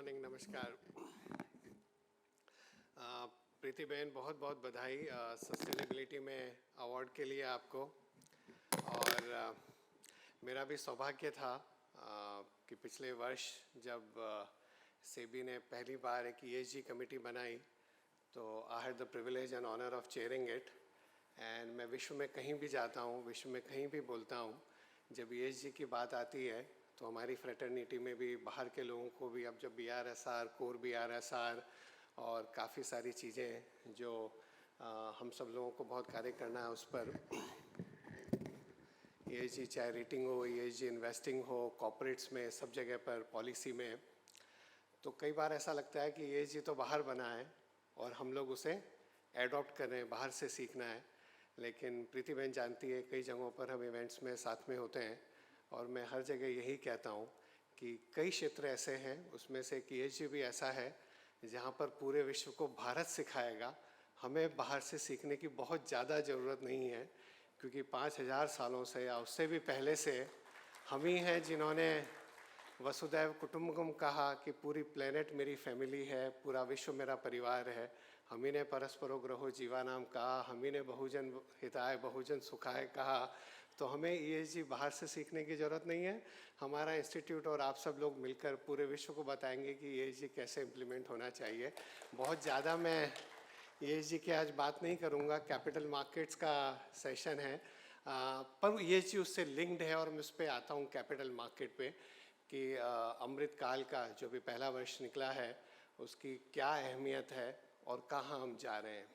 Morning, नमस्कार। प्रीति बहन, बहुत बहुत बधाई सस्टेनेबिलिटी में अवार्ड के लिए आपको। और मेरा भी सौभाग्य था कि पिछले वर्ष जब सेबी ने पहली बार एक ESG कमेटी बनाई तो I had the privilege and honour of chairing it. And मैं विश्व में कहीं भी जाता हूँ, विश्व में कहीं भी बोलता हूँ, जब ESG की बात आती है तो हमारी फ्रेटर्निटी में भी बाहर के लोगों को भी, अब जब BRSR, कोर BRSR और काफ़ी सारी चीज़ें जो हम सब लोगों को बहुत कार्य करना है उस पर, ESG चाहे रेटिंग हो, ESG इन्वेस्टिंग हो, कॉर्पोरेट्स में, सब जगह पर, पॉलिसी में, तो कई बार ऐसा लगता है कि ESG तो बाहर बना है और हम लोग उसे एडॉप्ट कर रहे हैं, बाहर से सीखना है। लेकिन प्रीति बहन जानती है, कई जगहों पर हम इवेंट्स में साथ में होते हैं और मैं हर जगह यही कहता हूँ कि कई क्षेत्र ऐसे हैं, उसमें से एक ESG भी ऐसा है जहाँ पर पूरे विश्व को भारत सिखाएगा। हमें बाहर से सीखने की बहुत ज़्यादा ज़रूरत नहीं है, क्योंकि 5000 सालों से या उससे भी पहले से हम ही हैं जिन्होंने वसुधैव कुटुंबकम कहा कि पूरी प्लेनेट मेरी फैमिली है, पूरा विश्व मेरा परिवार है। हम ही ने परस्परो ग्रहो जीवानाम कहा, हम ही ने बहुजन हिताय बहुजन सुखाय कहा। तो हमें ESG बाहर से सीखने की ज़रूरत नहीं है। हमारा इंस्टीट्यूट और आप सब लोग मिलकर पूरे विश्व को बताएंगे कि ESG कैसे इम्प्लीमेंट होना चाहिए। बहुत ज़्यादा मैं ESG की आज बात नहीं करूँगा, कैपिटल मार्केट्स का सेशन है, पर ESG उससे लिंक्ड है और मैं उस पर आता हूँ कैपिटल मार्केट पे कि अमृतकाल का जो भी पहला वर्ष निकला है उसकी क्या अहमियत है और कहाँ हम जा रहे हैं।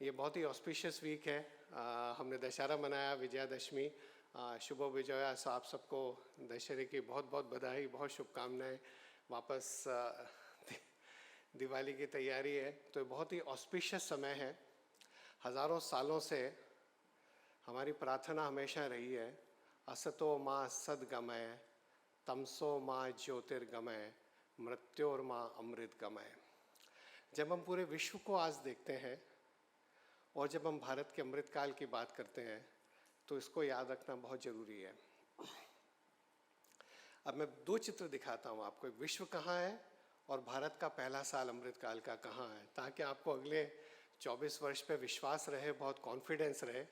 ये बहुत ही ऑस्पिशियस वीक है। हमने दशहरा मनाया, विजयादशमी, शुभ विजया। सो आप सबको दशहरे की बहुत बहुत बधाई, बहुत शुभकामनाएं। वापस दिवाली की तैयारी है, तो ये बहुत ही ऑस्पिशियस समय है। हज़ारों सालों से हमारी प्रार्थना हमेशा रही है, असतो माँ सद्गमय, तमसो माँ ज्योतिर्गमय, मृत्योर्मा अमृतगमय। जब हम पूरे विश्व को आज देखते हैं और जब हम भारत के अमृतकाल की बात करते हैं तो इसको याद रखना बहुत ज़रूरी है। अब मैं 2 चित्र दिखाता हूँ आपको, एक विश्व कहाँ है और भारत का पहला साल अमृतकाल का कहाँ है, ताकि आपको अगले 24 वर्ष पे विश्वास रहे, बहुत कॉन्फिडेंस रहे।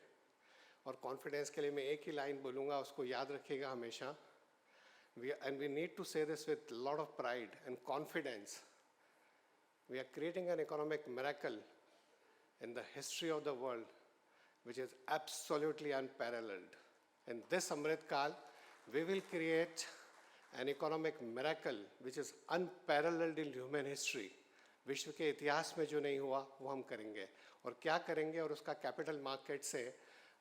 और कॉन्फिडेंस के लिए मैं एक ही लाइन बोलूँगा, उसको याद रखिएगा हमेशा। And we need to say this with a lot of pride and confidence. We are creating an economic miracle in the history of the world, which is absolutely unparalleled. In this Amritkal, we will create an economic miracle which is unparalleled in human history. विश्व के इतिहास में जो नहीं हुआ वो हम करेंगे। और क्या करेंगे और उसका कैपिटल मार्केट से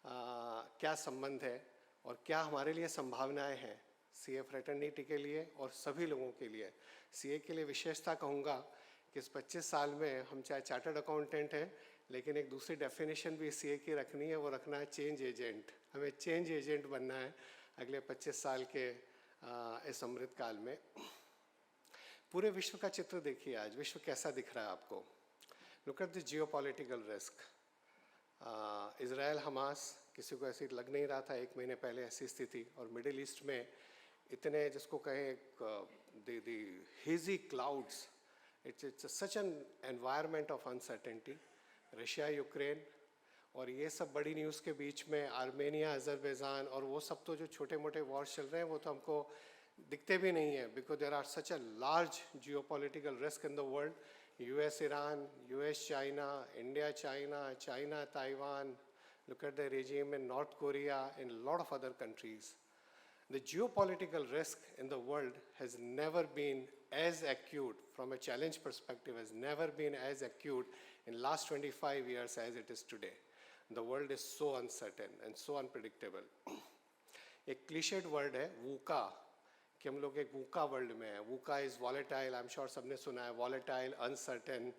क्या संबंध है और क्या हमारे लिए संभावनाएं हैं CA फ्रेटर्निटी के लिए और सभी लोगों के लिए। CA के लिए विशेषता कहूँगा कि इस 25 साल में हम चाहे चार्टर्ड अकाउंटेंट हैं, लेकिन एक दूसरी डेफिनेशन भी CA की रखनी है, वो रखना है चेंज एजेंट। हमें चेंज एजेंट बनना है अगले 25 साल के इस अमृतकाल में। पूरे विश्व का चित्र देखिए, आज विश्व कैसा दिख रहा है आपको। Look at the geopolitical risk. Israel Hamas, किसी को ऐसी लग नहीं रहा था 1 महीने पहले ऐसी स्थिति। और मिडिल ईस्ट में इतने, जिसको कहें the hazy clouds, it's such an environment of uncertainty. Russia, Ukraine और ये सब बड़ी न्यूज़ के बीच में आर्मेनिया, अजरबैजान और वो सब तो जो छोटे मोटे वॉर्स चल रहे हैं वो तो हमको दिखते भी नहीं है, because there are such a large geopolitical risk in the world. US Iran, US China, India China, China Taiwan, look at the regime in North Korea, in a lot of other countries. The geopolitical risk in the world has never been as acute, from a challenge perspective, has never been as acute in last 25 years as it is today. The world is so uncertain and so unpredictable. एक cliched word है VUCA, कि हम लोग एक VUCA world में है। VUCA is volatile, I am sure सबने सुना है, volatile, uncertain,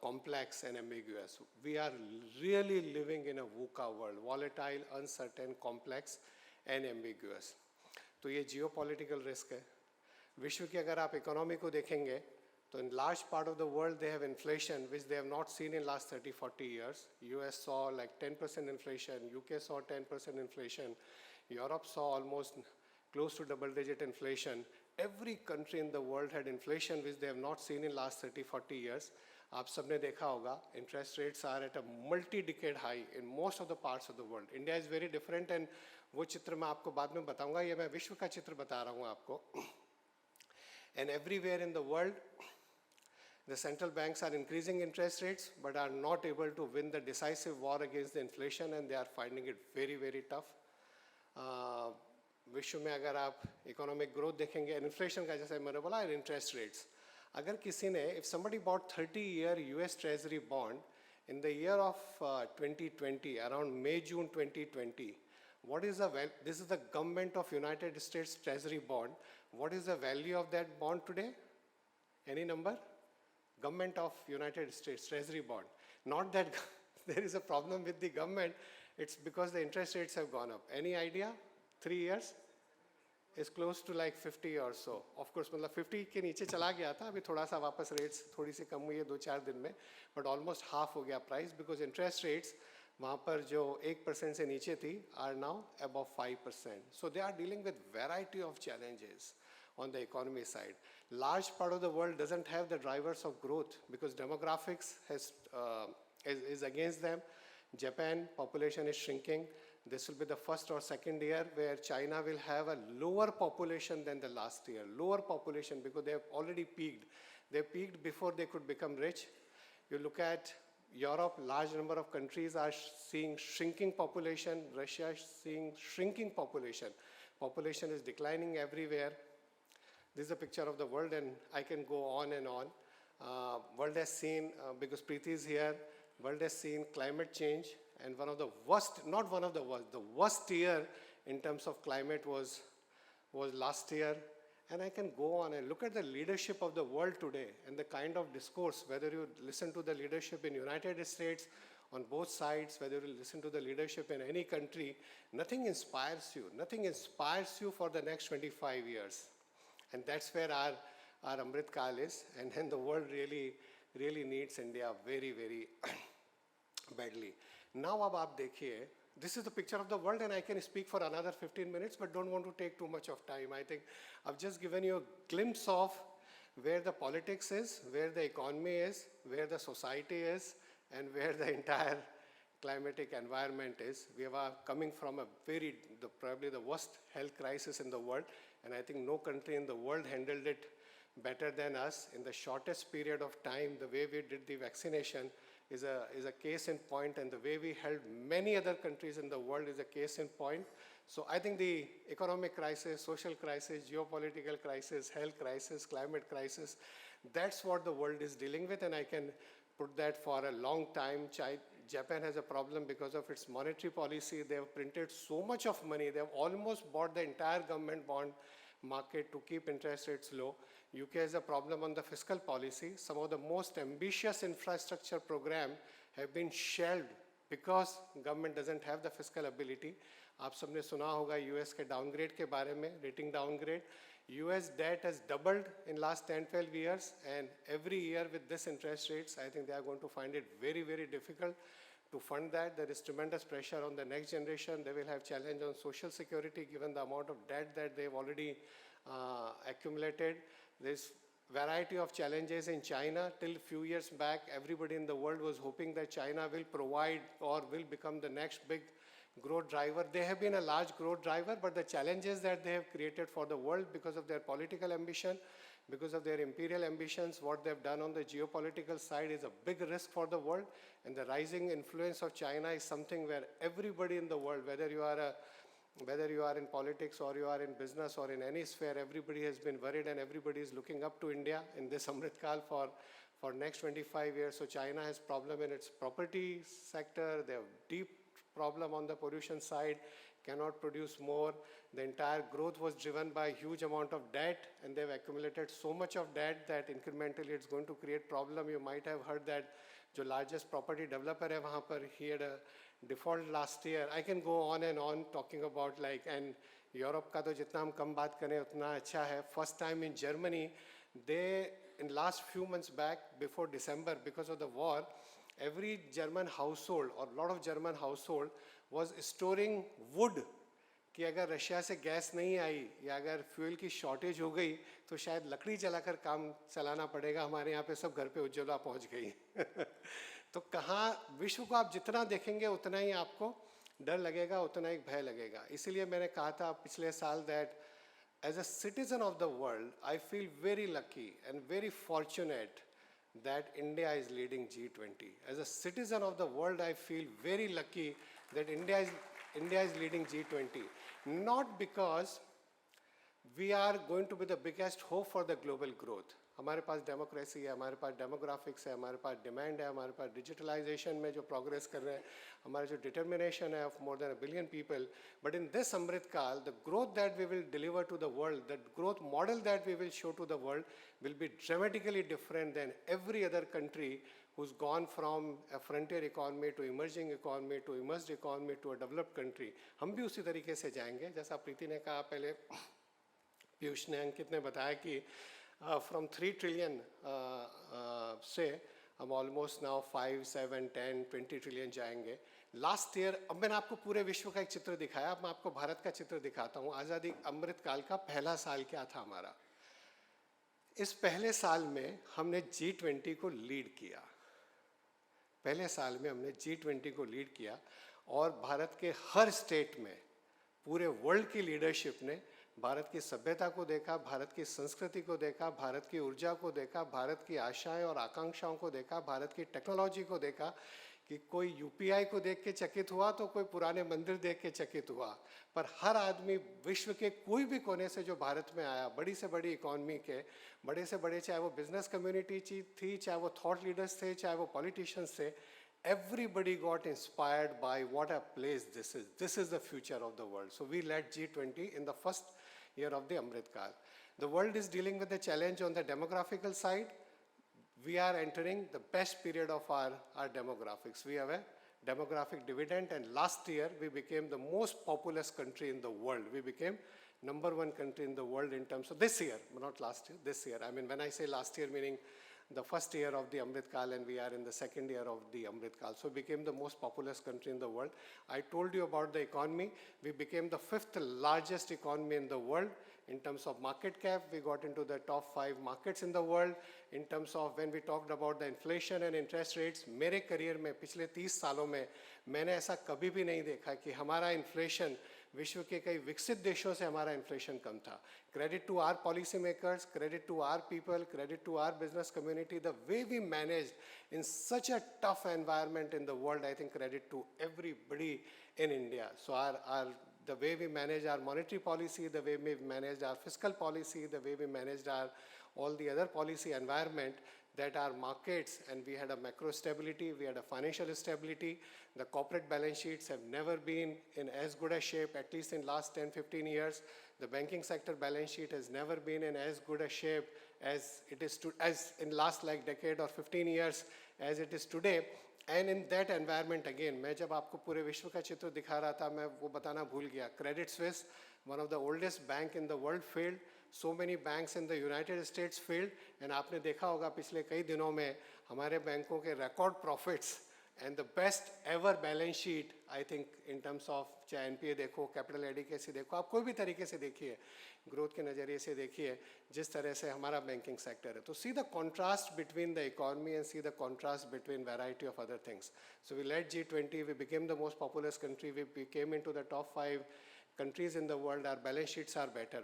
complex and ambiguous. We are really living in a VUCA world, volatile, uncertain, complex and ambiguous. तो ये जियोपॉलिटिकल रिस्क है। विश्व की अगर आप इकोनॉमी को देखेंगे तो in large part of the world they have inflation which they have not seen in last 30-40 years. US saw like 10% inflation, UK saw 10% inflation, Europe saw almost close to double-digit inflation, Every country in the world had inflation which they have not seen in last 30-40 years. आप सबने देखा होगा, interest rates are at a multi-decade high in most of the parts of the world. India is very different, and वो चित्र मैं आपको बाद में बताऊंगा. ये मैं विश्व का चित्र बता रहा हूँ आपको. And everywhere in the world, the central banks are increasing interest rates, but are not able to win the decisive war against the inflation, and they are finding it very, very tough. विश्व में अगर आप economic growth देखेंगे, inflation का जैसे मैंने बोला, interest rates, अगर किसी ने, if somebody bought 30-year US Treasury bond in the year of 2020, around May, June 2020, what is the value? This is the government of United States Treasury bond. What is the value of that bond today? Any number? Government of United States Treasury bond. Not that there is a problem with the government, it's because the interest rates have gone up. Any idea? 3 years is close to like 50 or so. Of course, मतलब 50 के नीचे चला गया था, अभी थोड़ा सा वापस rates थोड़ी सी कम हुई है 2-4 दिन में, but almost half हो गया price because interest rates वहाँ पर जो 1% से नीचे थी are now above 5%. So they are dealing with variety of challenges on the economy side. Large part of the world doesn't have the drivers of growth because demographics is against them. Japan population is shrinking. This will be the first or second year where China will have a lower population than the last year. Lower population because they have already peaked. They peaked before they could become rich. You look at Europe, large number of countries are seeing shrinking population. Russia is seeing shrinking population. Population is declining everywhere. This is a picture of the world, and I can go on and on. World has seen, because Preeti is here, world has seen climate change, and one of the worst, not one of the worst, the worst year in terms of climate was last year. And I can go on and look at the leadership of the world today and the kind of discourse, whether you listen to the leadership in United States on both sides, whether you listen to the leadership in any country, nothing inspires you. Nothing inspires you for the next 25 years. And that's where our Amritkaal is, and then the world really needs India very, very badly. Now अब आप देखिए, this is the picture of the world, and I can speak for another 15 minutes, but don't want to take too much of time. I think I've just given you a glimpse of where the politics is, where the economy is, where the society is, and where the entire climatic environment is. We are coming from probably the worst health crisis in the world, and I think no country in the world handled it better than us in the shortest period of time. The way we did the vaccination is a case in point, and the way we held many other countries in the world is a case in point. So I think the economic crisis, social crisis, geopolitical crisis, health crisis, climate crisis, that's what the world is dealing with, and I can put that for a long time. Japan has a problem because of its monetary policy. They have printed so much of money. They have almost bought the entire government bond market to keep interest rates low. UK has a problem on the fiscal policy. Some of the most ambitious infrastructure programs have been shelved because government doesn't have the fiscal ability. आप सबने सुना होगा US के downgrade के बारे में, rating downgrade. US debt has doubled in last 10-12 years, and every year with this interest rates, I think they are going to find it very, very difficult to fund that. There is tremendous pressure on the next generation. They will have challenge on social security given the amount of debt that they've already accumulated. There's variety of challenges in China. Till a few years back, everybody in the world was hoping that China will provide or will become the next big growth driver. They have been a large growth driver, but the challenges that they have created for the world because of their political ambition, because of their imperial ambitions, what they've done on the geopolitical side is a big risk for the world. And the rising influence of China is something where everybody in the world, whether you are in politics or you are in business or in any sphere, everybody has been worried and everybody is looking up to India in this Amritkaal for next 25 years. So China has problem in its property sector. They have deep problem on the pollution side, cannot produce more. The entire growth was driven by a huge amount of debt, and they've accumulated so much of debt that incrementally it's going to create problem. You might have heard that the largest property developer hai wahan par, he had a default last year. I can go on and on talking about and Europe ka to jitna hum kam baat kare utna acha hai. First time in Germany, they in last few months back before December, because of the war, every German household or a lot of German household was storing wood, कि अगर Russia से gas नहीं आई या अगर fuel की shortage हो गई तो शायद लकड़ी जलाकर काम चलाना पड़ेगा। हमारे यहाँ पे सब घर पे उज्ज्वला पहुँच गई। तो कहाँ विश्व को आप जितना देखेंगे उतना ही आपको डर लगेगा, उतना ही भय लगेगा। इसीलिए मैंने कहा था पिछले साल that as a citizen of the world, I feel very lucky and very fortunate that India is leading G20. As a citizen of the world, I feel very lucky that India is leading G20. Not because we are going to be the biggest hope for the global growth. हमारे पास democracy है, हमारे पास demographics है, हमारे पास demand है, हमारे पास digitalisation में जो progress कर रहे हैं, हमारा जो डिटर्मिनेशन है of more than a billion people. But in this Amritkaal, the growth that we will deliver to the world, the growth model that we will show to the world will be dramatically different than every other country who's gone from a frontier economy to emerging economy to emerged economy to a developed country. हम भी उसी तरीके से जाएंगे. जैसा प्रीति ने कहा पहले, पीयूष ने, अंकित ने बताया कि from 3 trillion से हम almost now 5, 7, 10, 20 trillion जाएंगे. लास्ट ईयर, अब मैंने आपको पूरे विश्व का एक चित्र दिखाया, अब मैं आपको भारत का चित्र दिखाता हूँ. आज़ादी अमृतकाल का पहला साल क्या था हमारा. इस पहले साल में हमने G20 को लीड किया. पहले साल में हमने G20 को लीड किया और भारत के हर स्टेट में पूरे वर्ल्ड की लीडरशिप ने भारत की सभ्यता को देखा, भारत की संस्कृति को देखा, भारत की ऊर्जा को देखा, भारत की आशाएं और आकांक्षाओं को देखा, भारत की टेक्नोलॉजी को देखा. कि कोई यूपीआई को देख के चकित हुआ तो कोई पुराने मंदिर देख के चकित हुआ, पर हर आदमी विश्व के कोई भी कोने से जो भारत में आया, बड़ी से बड़ी इकॉनमी के, बड़े से बड़े, चाहे वो बिजनेस कम्युनिटी थी, चाहे वो थॉट लीडर्स थे, चाहे वो पॉलिटिशियंस थे, everybody got inspired by what a place this is. This is the future of the world. So we led G20 in the first year of the Amritkal. The world is dealing with the challenge on the demographical side. We are entering the best period of our demographics. We have a demographic dividend, and last year we became the most populous country in the world. We became #1 country in the world in terms of this year, not last year, this year. I mean, when I say last year, meaning the first year of the Amritkal, and we are in the second year of the Amritkal. So we became the most populous country in the world. I told you about the economy. We became the 5th largest economy in the world. In terms of market cap, we got into the top 5 markets in the world. In terms of when we talked about the inflation and interest rates, मेरे career में पिछले 30 सालों में मैंने ऐसा कभी भी नहीं देखा कि हमारा इन्फ्लेशन विश्व के कई विकसित देशों से हमारा इन्फ्लेशन कम था. Credit to our policy makers, credit to our people, credit to our business community, the way we managed in such a tough environment in the world. I think credit to everybody in India. So the way we managed our monetary policy, the way we managed our fiscal policy, the way we managed all the other policy environment, that our markets, and we had a macro stability, we had a financial stability. The corporate balance sheets have never been in as good a shape, at least in last 10, 15 years. The banking sector balance sheet has never been in as good a shape as it is as in last like decade or 15 years as it is today. And in that environment again, मैं जब आपको पूरे विश्व का चित्र दिखा रहा था, मैं वो बताना भूल गया. Credit Suisse, one of the oldest bank in the world, failed. So many banks in the United States failed. And आपने देखा होगा पिछले कई दिनों में हमारे बैंकों के record profits and the best ever balance sheet, I think in terms of चाहे NPA देखो, capital adequacy देखो, आप कोई भी तरीके से देखिए, ग्रोथ के नज़रिए से देखिए, जिस तरह से हमारा बैंकिंग सेक्टर है. तो see the contrast between the economy and see the contrast between variety of other things. So we led G20, we became the most populous country, we came into the top 5 countries in the world, our balance sheets are better.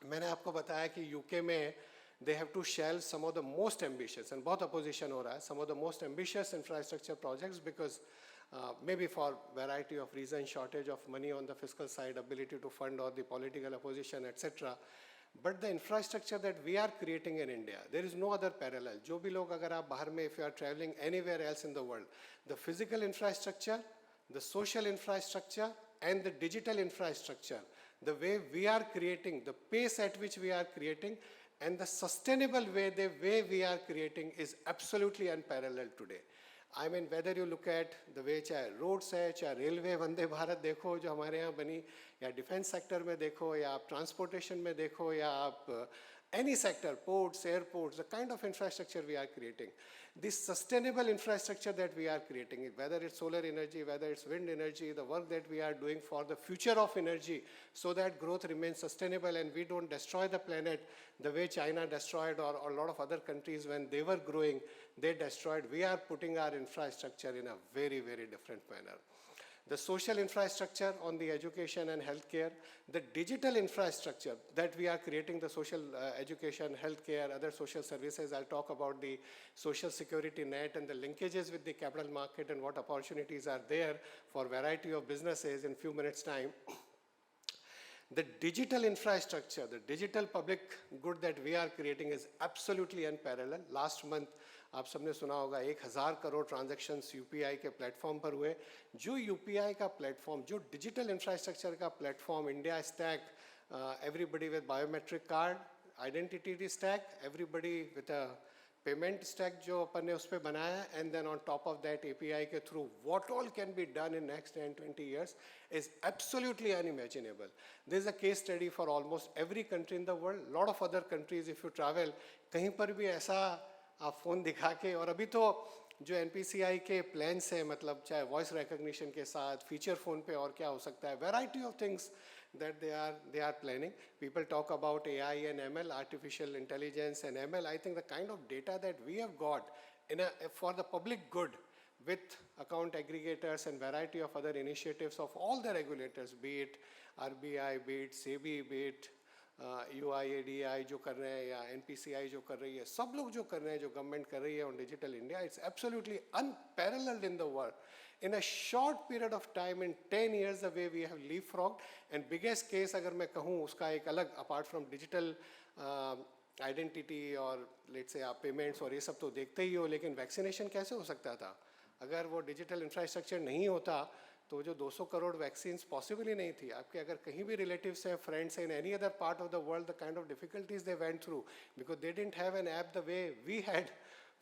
मैंने आपको बताया कि UK में they have to shelve some of the most ambitious, and बहुत opposition हो रहा है, some of the most ambitious infrastructure projects because maybe for variety of reasons, shortage of money on the fiscal side, ability to fund, or the political opposition, etc. But the infrastructure that we are creating in India, there is no other parallel. जो भी लोग अगर आप बाहर में, if you are traveling anywhere else in the world, the physical infrastructure, the social infrastructure, and the digital infrastructure, the way we are creating, the pace at which we are creating, and the sustainable way, the way we are creating is absolutely unparalleled today. I mean, whether you look at the way चाहे roads है, चाहे railway Vande Bharat देखो जो हमारे यहाँ बनी, या defense sector में देखो, या आप transportation में देखो, या आप any sector, ports, airports, the kind of infrastructure we are creating, this sustainable infrastructure that we are creating, whether it's solar energy, whether it's wind energy, the work that we are doing for the future of energy so that growth remains sustainable and we don't destroy the planet the way China destroyed or a lot of other countries when they were growing, they destroyed. We are putting our infrastructure in a very, very different manner. The social infrastructure on the education and healthcare, the digital infrastructure that we are creating, the social education, healthcare, other social services. I'll talk about the social security net and the linkages with the capital market and what opportunities are there for variety of businesses in a few minutes' time. The digital infrastructure, the digital public good that we are creating is absolutely unparalleled. Last month, आप सबने सुना होगा 1000 crore transactions UPI के platform पर हुए. जो UPI का platform, जो डिजिटल इंफ्रास्ट्रक्चर का platform, India stack, everybody with biometric card, identity stack, everybody with a payment stack जो अपन ने उस पर बनाया, and then on top of that API के through what all can be done in next 10-20 years is absolutely unimaginable. There is a case study for almost every country in the world. Lot of other countries, if you travel, कहीं पर भी ऐसा आप phone दिखा के, और अभी तो जो एनपीसीआई के प्लान्स हैं, मतलब चाहे वॉइस रिकग्निशन के साथ फीचर फ़ोन पे और क्या हो सकता है, variety of things that they are planning. People talk about AI and ML, artificial intelligence and ML. I think the kind of data that we have got for the public good with account aggregators and variety of other initiatives of all the regulators, be it RBI, be it SEBI, be it UIADI जो कर रहे हैं या NPCI जो कर रही है, सब लोग जो कर रहे हैं, जो गवर्नमेंट कर रही है on digital India, it's absolutely unparalleled in the world. In a short period of time, in 10 years, the way we have leapfrogged, and biggest case अगर मैं कहूँ उसका एक अलग, apart from digital identity और let's say आप payments और ये सब तो देखते ही हो, लेकिन vaccination कैसे हो सकता था? अगर वो digital infrastructure नहीं होता तो जो 200 करोड़ वैक्सीन्स पॉसिबल ही नहीं थी. आपके अगर कहीं भी रिलेटिव्स हैं, फ्रेंड्स हैं, in any other part of the world, the kind of difficulties they went through because they didn't have an app the way we had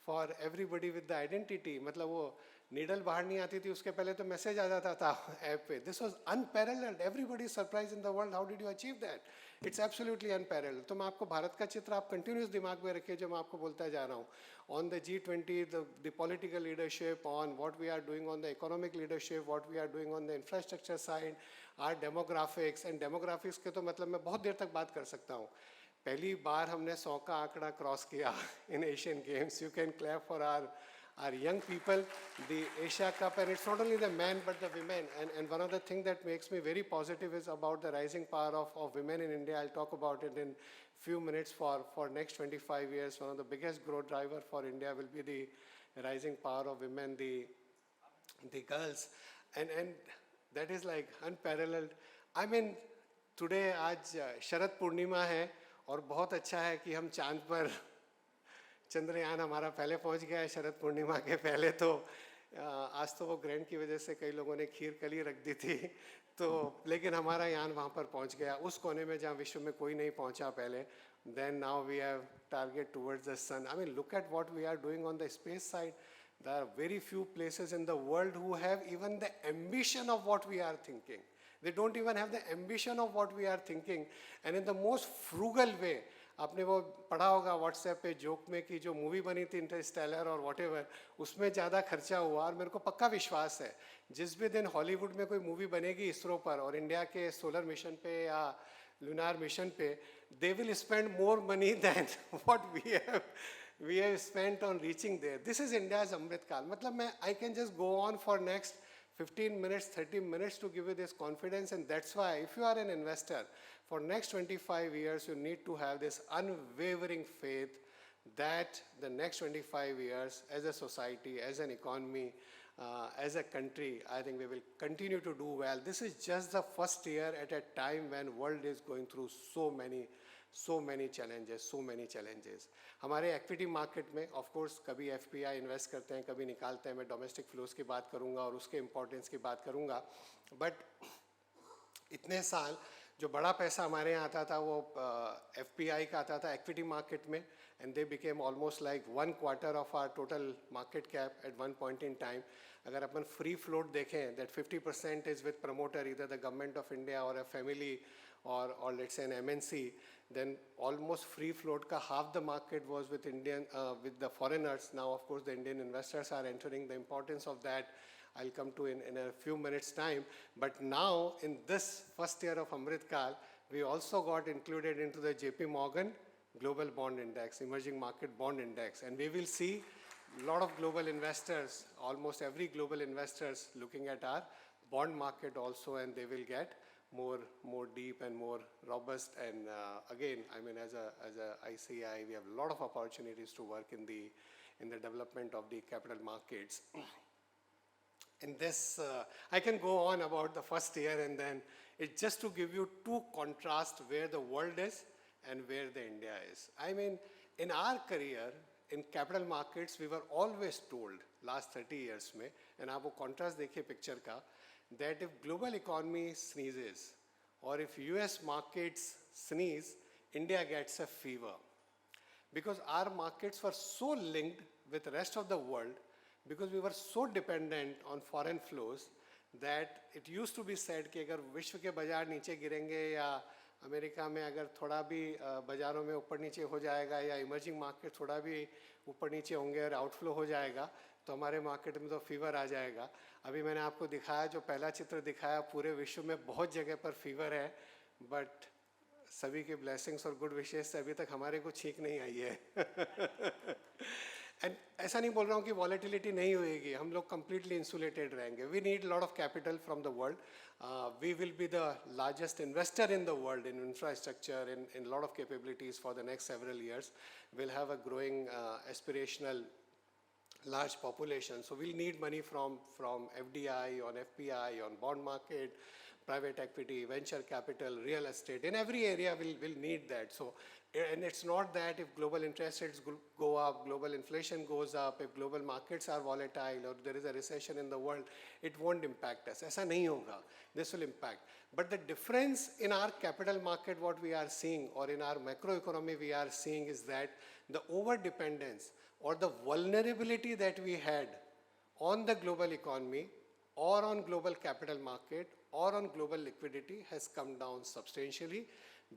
for everybody with the identity. मतलब वो needle बाहर नहीं आती थी, उसके पहले तो मैसेज आ जाता था ऐप पे. This was unparalleled. Everybody surprise in the world. How did you achieve that? It's absolutely unparalleled. तो मैं आपको भारत का चित्र आप कंटिन्यूस दिमाग में रखिए जो मैं आपको बोलता जा रहा हूँ. On the G20, the political leadership, on what we are doing on the economic leadership, what we are doing on the infrastructure side, our demographics, and demographics के तो मतलब मैं बहुत देर तक बात कर सकता हूँ. पहली बार हमने 100 का आंकड़ा क्रॉस किया in Asian Games. You can clap for our young people. The Asia Cup, and it's not only the men but the women. And one of the things that makes me very positive is about the rising power of women in India. I'll talk about it in few minutes. For next 25 years, one of the biggest growth driver for India will be the rising power of women, the girls, and that is like unparalleled. I mean, today आज शरद पूर्णिमा है और बहुत अच्छा है कि हम चांद पर चंद्रयान हमारा पहले पहुंच गया है शरद पूर्णिमा के पहले. तो आज तो वो ग्रैंड की वजह से कई लोगों ने खीर कली रख दी थी, तो लेकिन हमारा यान वहाँ पर पहुँच गया उस कोने में जहाँ विश्व में कोई नहीं पहुँचा पहले. Then now we have target towards the sun. I mean, look at what we are doing on the space side. There are very few places in the world who have even the ambition of what we are thinking. They don't even have the ambition of what we are thinking. And in the most frugal way, आपने वो पढ़ा होगा WhatsApp पे joke में कि जो movie बनी थी इंटरस्टेलर और व्हाटएवर, उसमें ज़्यादा खर्चा हुआ. और मेरे को पक्का विश्वास है जिस भी दिन हॉलीवुड में कोई मूवी बनेगी इसरो पर और इंडिया के सोलर मिशन पे या lunar mission पे, they will spend more money than what we have spent on reaching there. This is India's Amritkaal. मतलब मैं I can just go on for next 15 minutes, 30 minutes to give you this confidence, and that's why if you are an investor, for next 25 years you need to have this unwavering faith that the next 25 years as a society, as an economy, as a country, I think we will continue to do well. This is just the first year at a time when world is going through so many challenges. हमारे equity market में of course कभी FPI invest करते हैं, कभी निकालते हैं. मैं domestic flows की बात करूँगा और उसके importance की बात करूँगा. But इतने साल जो बड़ा पैसा हमारे यहाँ आता था वो FPI का आता था equity market में, and they became almost like 1/4 of our total market cap at one point in time. अगर अपन free float देखें, that 50% is with promoter, either the government of India or a family or let's say an MNC, then almost free float ka half the market was with with the foreigners. Now, of course, the Indian investors are entering. The importance of that I'll come to in a few minutes time. But now, in this first year of Amritkaal, we also got included into the JP Morgan Global Bond Index, Emerging Market Bond Index. And we will see a lot of global investors, almost every global investors looking at our bond market also, and they will get more deep and more robust. And again, I mean, as a ICI, we have a lot of opportunities to work in the development of the capital markets. In this, I can go on about the first year, and then it's just to give you two contrasts where the world is and where the India is. I mean, in our career, in capital markets, we were always told, last 30 years mein, and aap wo contrast dekhiye picture ka, that if global economy sneezes, or if US markets sneeze, India gets a fever. Because our markets were so linked with the rest of the world, because we were so dependent on foreign flows, that it used to be said कि अगर विश्व के बाजार नीचे गिरेंगे या America में अगर थोड़ा भी बाजारों में ऊपर नीचे हो जाएगा या इमर्जिंग मार्केट थोड़ा भी ऊपर नीचे होंगे और आउटफ्लो हो जाएगा तो हमारे मार्केट में तो फीवर आ जाएगा. अभी मैंने आपको दिखाया, जो पहला चित्र दिखाया, पूरे विश्व में बहुत जगह पर फीवर है, बट सभी के ब्लेसिंग्स और गुड विशेस से अभी तक हमारे को छींक नहीं आई है. एंड ऐसा नहीं बोल रहा हूँ कि वॉलेटिलिटी नहीं होएगी, हम लोग completely insulated रहेंगे. We need a lot of capital from the world. We will be the largest investor in the world in infrastructure, in a lot of capabilities for the next several years. We'll have a growing aspirational large population. So we'll need money from FDI, on FPI, on bond market, private equity, venture capital, real estate. In every area, we'll need that. So, and it's not that if global interest rates go up, global inflation goes up, if global markets are volatile, or there is a recession in the world, it won't impact us. Aisa nahi hoga. This will impact. But the difference in our capital market, what we are seeing, or in our macroeconomy we are seeing, is that the over-dependence or the vulnerability that we had on the global economy or on global capital market or on global liquidity has come down substantially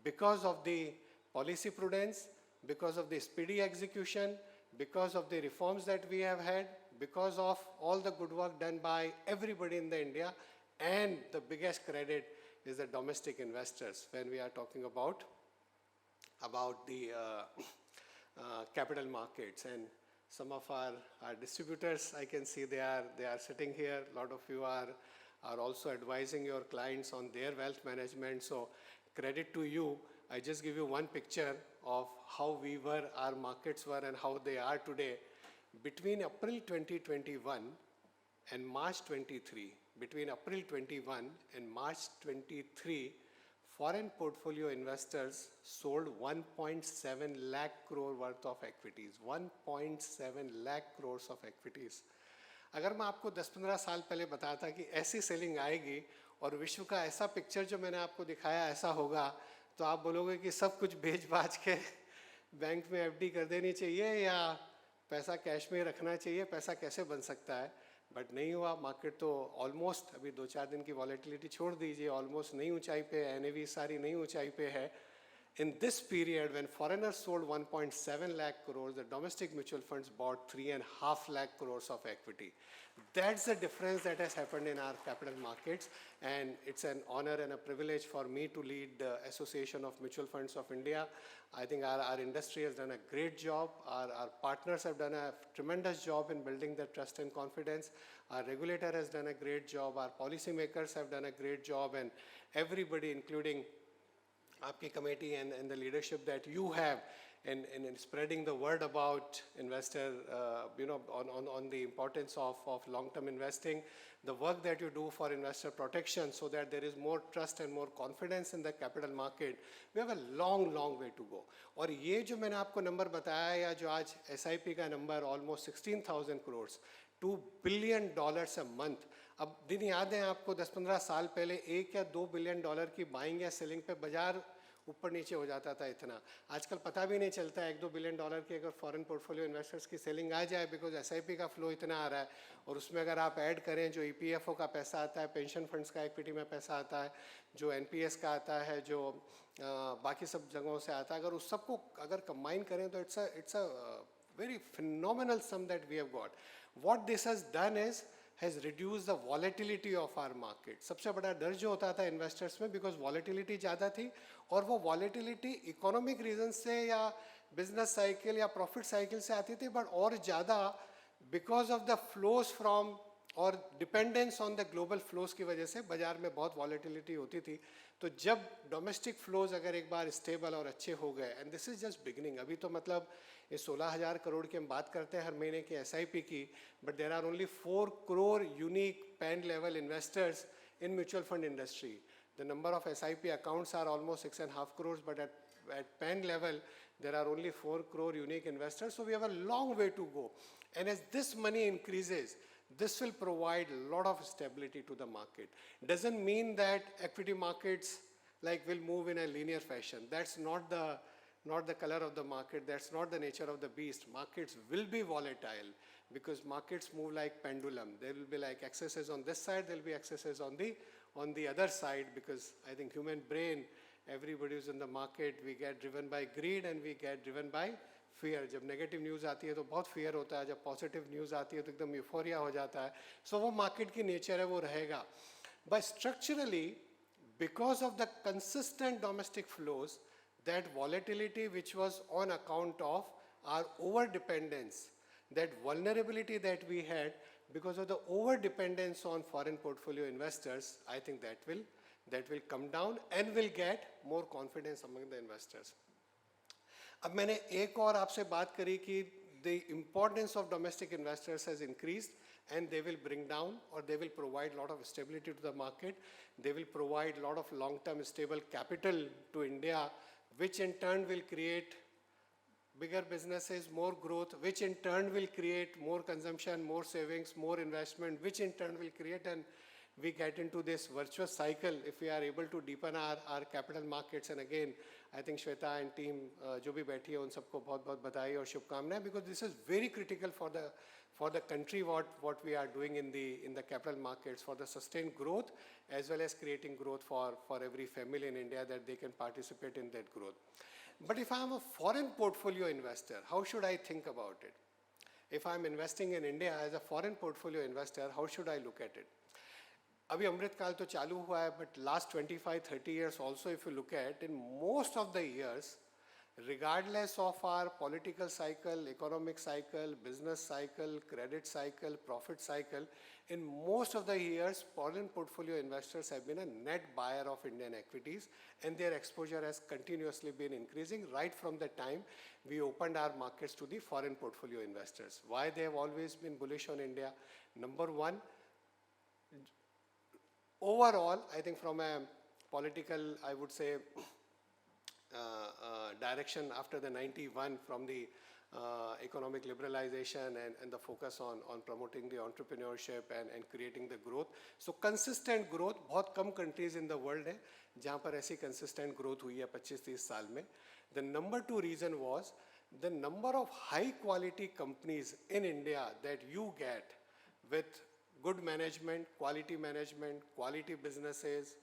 because of the policy prudence, because of the speedy execution, because of the reforms that we have had, because of all the good work done by everybody in the India, and the biggest credit is the domestic investors when we are talking about the capital markets. And some of our distributors, I can see they are sitting here. A lot of you are also advising your clients on their wealth management. So credit to you. I just give you one picture of how our markets were and how they are today. Between April 2021 and March 23, between April 21 and March 23, foreign portfolio investors sold 1.7 lakh crore worth of equities. 1.7 lakh crores of equities. अगर मैं आपको 10-15 साल पहले बताता कि ऐसी selling आएगी और विश्व का ऐसा पिक्चर जो मैंने आपको दिखाया ऐसा होगा, तो आप बोलोगे कि सब कुछ बेच बाच के बैंक में एफडी कर देनी चाहिए या पैसा कैश में रखना चाहिए, पैसा कैसे बन सकता है. बट नहीं हुआ. मार्केट तो ऑलमोस्ट अभी 2-4 दिन की वॉलेटिलिटी छोड़ दीजिए, ऑलमोस्ट नई ऊंचाई पे है, एनएवी सारी नई ऊंचाई पे है. In this period, when foreigners sold 1.7 lakh crores, the domestic mutual funds bought 3.5 lakh crores of equity. That's the difference that has happened in our capital markets, and it's an honor and a privilege for me to lead the Association of Mutual Funds of India. I think our industry has done a great job. Our partners have done a tremendous job in building the trust and confidence. Our regulator has done a great job. Our policymakers have done a great job, and everybody, including आपकी committee and the leadership that you have in spreading the word about investor, on the importance of long-term investing, the work that you do for investor protection so that there is more trust and more confidence in the capital market. We have a long way to go. और ये जो मैंने आपको number बताया या जो आज SIP का number almost 16,000 crores, $2 billion a month. अब दिन याद है आपको 10-15 साल पहले $1 या $2 billion की बाइंग या सेलिंग पे बाजार ऊपर नीचे हो जाता था इतना। आजकल पता भी नहीं चलता है $1-2 बिलियन की अगर फॉरेन पोर्टफोलियो इन्वेस्टर्स की सेलिंग आ जाए, बिकॉज एसआईपी का फ्लो इतना आ रहा है, और उसमें अगर आप ऐड करें जो ईपीएफओ का पैसा आता है, पेंशन फंड्स का इक्विटी में पैसा आता है, जो एनपीएस का आता है, जो बाकी सब जगहों से आता है, अगर उस सबको अगर कंबाइन करें तो it's a very phenomenal sum that we have got. What this has done is has reduced the volatility of our market. सबसे बड़ा डर जो होता था इन्वेस्टर्स में, because volatility ज़्यादा थी, और वो volatility economic reasons से या business cycle या profit cycle से आती थी, but और ज़्यादा because of the flows from और dependence on the global flows की वजह से बाजार में बहुत वॉलेटिलिटी होती थी। तो जब डोमेस्टिक फ्लोज अगर एक बार स्टेबल और अच्छे हो गए, and this is just beginning, अभी तो मतलब ये 16,000 करोड़ की हम बात करते हैं हर महीने की एसआईपी की, but there are only 4 crore unique PAN level investors in mutual fund industry. The number of SIP accounts are almost 6.5 crores, but at PAN level there are only 4 crore unique investors, so we have a long way to go. And as this money increases, this will provide a lot of stability to the market. Doesn't mean that equity markets will move in a linear fashion. That's not the color of the market. That's not the nature of the beast. Markets will be volatile because markets move like pendulum. There will be like excesses on this side, there will be excesses on the other side, because I think human brain, everybody who's in the market, we get driven by greed and we get driven by fear. जब negative news आती है तो बहुत fear होता है, जब positive news आती है तो एकदम यूफोरिया हो जाता है. सो वो मार्केट की नेचर है, वो रहेगा. But structurally, because of the consistent domestic flows, that volatility which was on account of our over dependence, that vulnerability that we had because of the over dependence on foreign portfolio investors, I think that will come down and will get more confidence among the investors. अब मैंने एक और आपसे बात करी कि the importance of domestic investors has increased, and they will bring down, or they will provide a lot of stability to the market. They will provide a lot of long-term stable capital to India, which in turn will create bigger businesses, more growth, which in turn will create more consumption, more savings, more investment, which in turn will create, and we get into this virtuous cycle if we are able to deepen our capital markets. And again, I think Shweta and team जो भी बैठी है उन सबको बहुत बहुत बधाई और शुभकामनाएं, because this is very critical for the country what we are doing in the capital markets, for the sustained growth as well as creating growth for every family in India, that they can participate in that growth. But if I am a foreign portfolio investor, how should I think about it? If I am investing in India as a foreign portfolio investor, how should I look at it? अभी अमृतकाल तो चालू हुआ है, but last 25-30 years also, if you look at, in most of the years, regardless of our political cycle, economic cycle, business cycle, credit cycle, profit cycle, in most of the years, foreign portfolio investors have been a net buyer of Indian equities, and their exposure has continuously been increasing right from the time we opened our markets to the foreign portfolio investors. Why they have always been bullish on India? Number one, overall, I think from a political, I would say, direction after the 91, from the economic liberalization and the focus on promoting the entrepreneurship and creating the growth. So consistent growth, बहुत कम countries in the world है जहाँ पर ऐसी consistent growth हुई है 25-30 साल में. The number 2 reason was the number of high quality companies in India that you get with good management, quality businesses,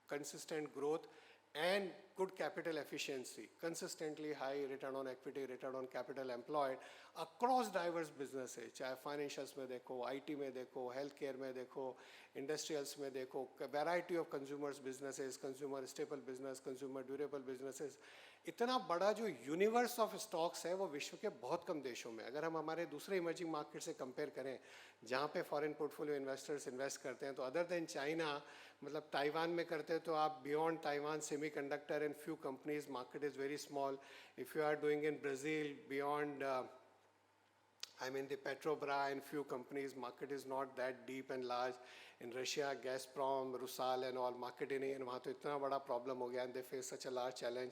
consistent growth, and good capital efficiency, consistently high return on equity, return on capital employed across diverse businesses, चाहे financials में देखो, IT में देखो, healthcare में देखो, industrials में देखो, variety of consumers businesses, consumer staple business, consumer durable businesses. इतना बड़ा जो यूनिवर्स ऑफ स्टॉक्स है वो विश्व के बहुत कम देशों में, अगर हम हमारे दूसरे इमर्जिंग मार्केट से कंपेयर करें जहाँ पे फॉरेन पोर्टफोलियो इन्वेस्टर्स इन्वेस्ट करते हैं, तो अदर देन चाइना, मतलब ताइवान में करते हैं तो आप beyond Taiwan semiconductor and few companies, market is very small. If you are doing in Brazil beyond I mean the Petrobras and few companies, market is not that deep and large. In Russia, Gazprom, Rusal and all, market ही नहीं है, वहाँ तो इतना बड़ा problem हो गया, and they face such a large challenge.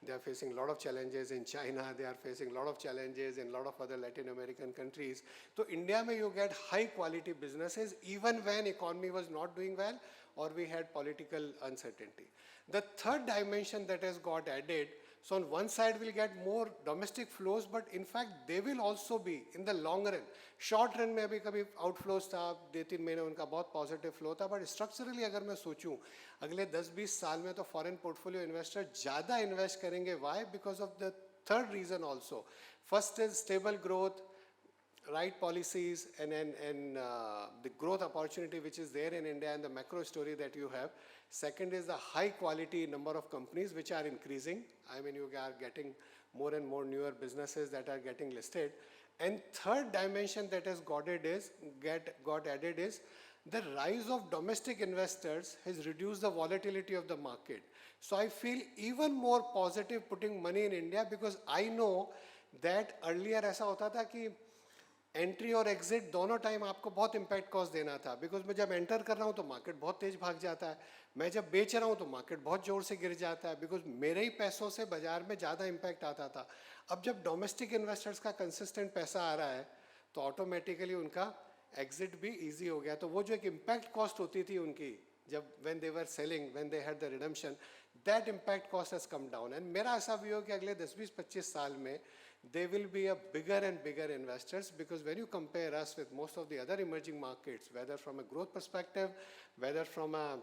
They are facing a lot of challenges in China, they are facing a lot of challenges in a lot of other Latin American countries. So India में you get high quality businesses even when economy was not doing well, or we had political uncertainty. The third dimension that has got added, so on one side we'll get more domestic flows, but in fact they will also be in the long run. Short run में अभी कभी outflows था, 2-3 महीने उनका बहुत positive flow था, but structurally अगर मैं सोचूं अगले 10-20 साल में तो foreign portfolio investor ज़्यादा invest करेंगे. Why? Because of the third reason also. First is stable growth, right policies, and the growth opportunity which is there in India and the macro story that you have. Second is the high quality number of companies which are increasing. I mean, you are getting more and more newer businesses that are getting listed. And third dimension that has got added is the rise of domestic investors has reduced the volatility of the market. So I feel even more positive putting money in India, because I know that earlier ऐसा होता था कि entry और exit दोनों time आपको बहुत impact cost देना था, बिकॉज मैं जब एंटर कर रहा हूँ तो मार्केट बहुत तेज भाग जाता है, मैं जब बेच रहा हूँ तो मार्केट बहुत ज़ोर से गिर जाता है, बिकॉज मेरे ही पैसों से बाजार में ज़्यादा इम्पैक्ट आता था. अब जब डोमेस्टिक इन्वेस्टर्स का कंसिस्टेंट पैसा आ रहा है तो ऑटोमेटिकली उनका एग्जिट भी ईजी हो गया. तो वो जो एक इम्पैक्ट कॉस्ट होती थी उनकी जब when they were selling, when they had the redemption, that impact cost has come down. And मेरा ऐसा व्यू है कि अगले 10-20-25 साल में they will be a bigger and bigger investors, because when you compare us with most of the other emerging markets, whether from a growth perspective, whether from a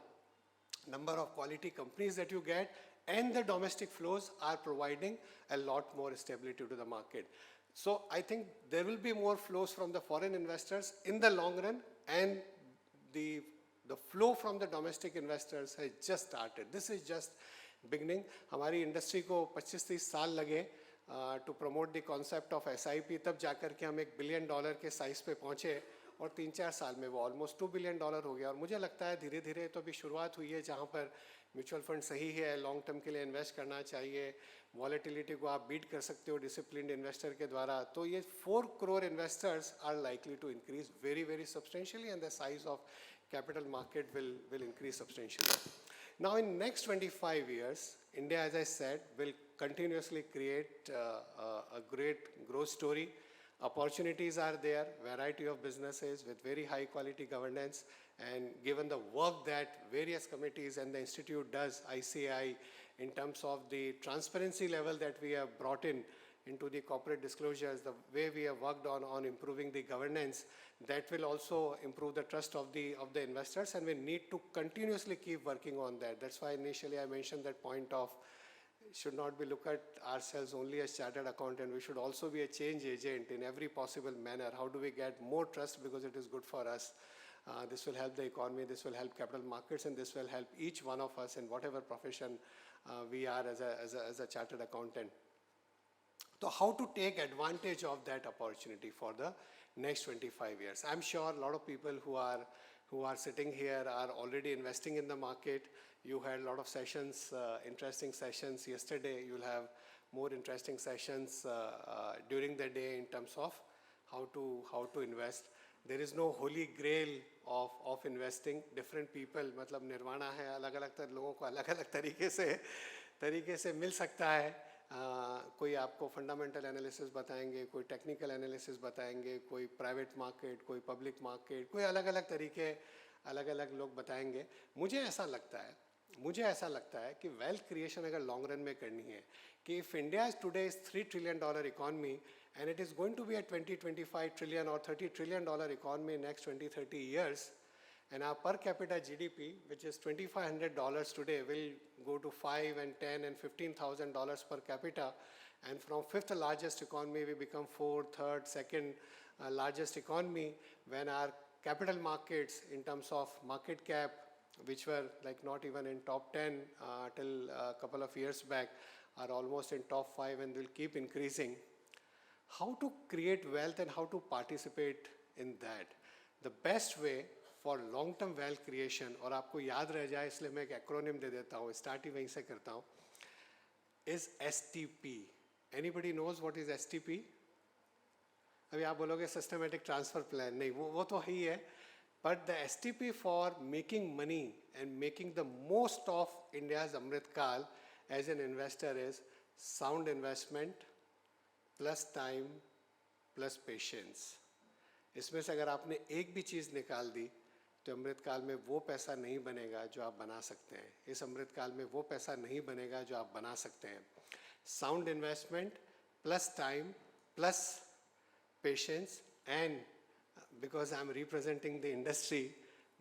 number of quality companies that you get, and the domestic flows are providing a lot more stability to the market. So I think there will be more flows from the foreign investors in the long run, and the flow from the domestic investors has just started. This is just beginning. हमारी industry को 25-30 साल लगे to promote the concept of SIP, तब जाकर के हम $1 billion के size पे पहुँचे, और 3-4 साल में वो ऑलमोस्ट $2 बिलियन हो गया. और मुझे लगता है धीरे धीरे तो अभी शुरुआत हुई है, जहाँ पर म्यूचुअल फंड सही है, लॉन्ग टर्म के लिए इन्वेस्ट करना चाहिए, वॉलेटिलिटी को आप बीट कर सकते हो डिसिप्लिन्ड इन्वेस्टर के द्वारा. तो ये 4 crore investors are likely to increase very very substantially, and the size of capital market will increase substantially. Now in next 25 years, India, as I said, will continuously create a great growth story. Opportunities are there, variety of businesses with very high quality governance, and given the work that various committees and the institute does, ICI, in terms of the transparency level that we have brought into the corporate disclosures, the way we have worked on improving the governance, that will also improve the trust of the investors, and we need to continuously keep working on that. That's why initially I mentioned that point of should not be look at ourselves only as chartered accountant. We should also be a change agent in every possible manner. How do we get more trust, because it is good for us. This will help the economy, this will help capital markets, and this will help each one of us in whatever profession we are as a chartered accountant. So how to take advantage of that opportunity for the next 25 years? I'm sure a lot of people who are sitting here are already investing in the market. You had a lot of sessions, interesting sessions yesterday. You'll have more interesting sessions during the day in terms of how to invest. There is no holy grail of investing. Different people, मतलब निर्वाणा है, अलग-अलग लोगों को अलग-अलग तरीके से मिल सकता है. कोई आपको फंडामेंटल एनालिसिस बताएंगे, कोई टेक्निकल एनालिसिस बताएंगे, कोई प्राइवेट मार्केट, कोई पब्लिक मार्केट, कोई अलग-अलग तरीके, अलग-अलग लोग बताएंगे. मुझे ऐसा लगता है कि वेल्थ क्रिएशन अगर लॉन्ग रन में करनी है, कि if India is today is $3 trillion economy, and it is going to be a 20-25 trillion or $30 trillion economy in next 20-30 years, and our per capita GDP, which is $2,500 today, will go to $5,000 and $10,000 and $15,000 per capita, and from 5th largest economy we become 4th, 3rd, 2nd largest economy, when our capital markets in terms of market cap, which were like not even in top 10 till a couple of years back, are almost in top 5 and will keep increasing. How to create wealth and how to participate in that? The best way for long-term wealth creation, और आपको याद रह जाए इसलिए मैं एक acronym दे देता हूँ, start ही वहीं से करता हूँ, is STP. Anybody knows what is STP? अभी आप बोलोगे systematic transfer plan, नहीं, वो तो ही है. But the STP for making money and making the most of India's Amritkaal as an investor is sound investment plus time plus patience. इसमें से अगर आपने एक भी चीज़ निकाल दी, तो अमृतकाल में वो पैसा नहीं बनेगा जो आप बना सकते हैं, इस अमृतकाल में वो पैसा नहीं बनेगा जो आप बना सकते हैं. Sound investment plus time plus patience, and because I'm representing the industry,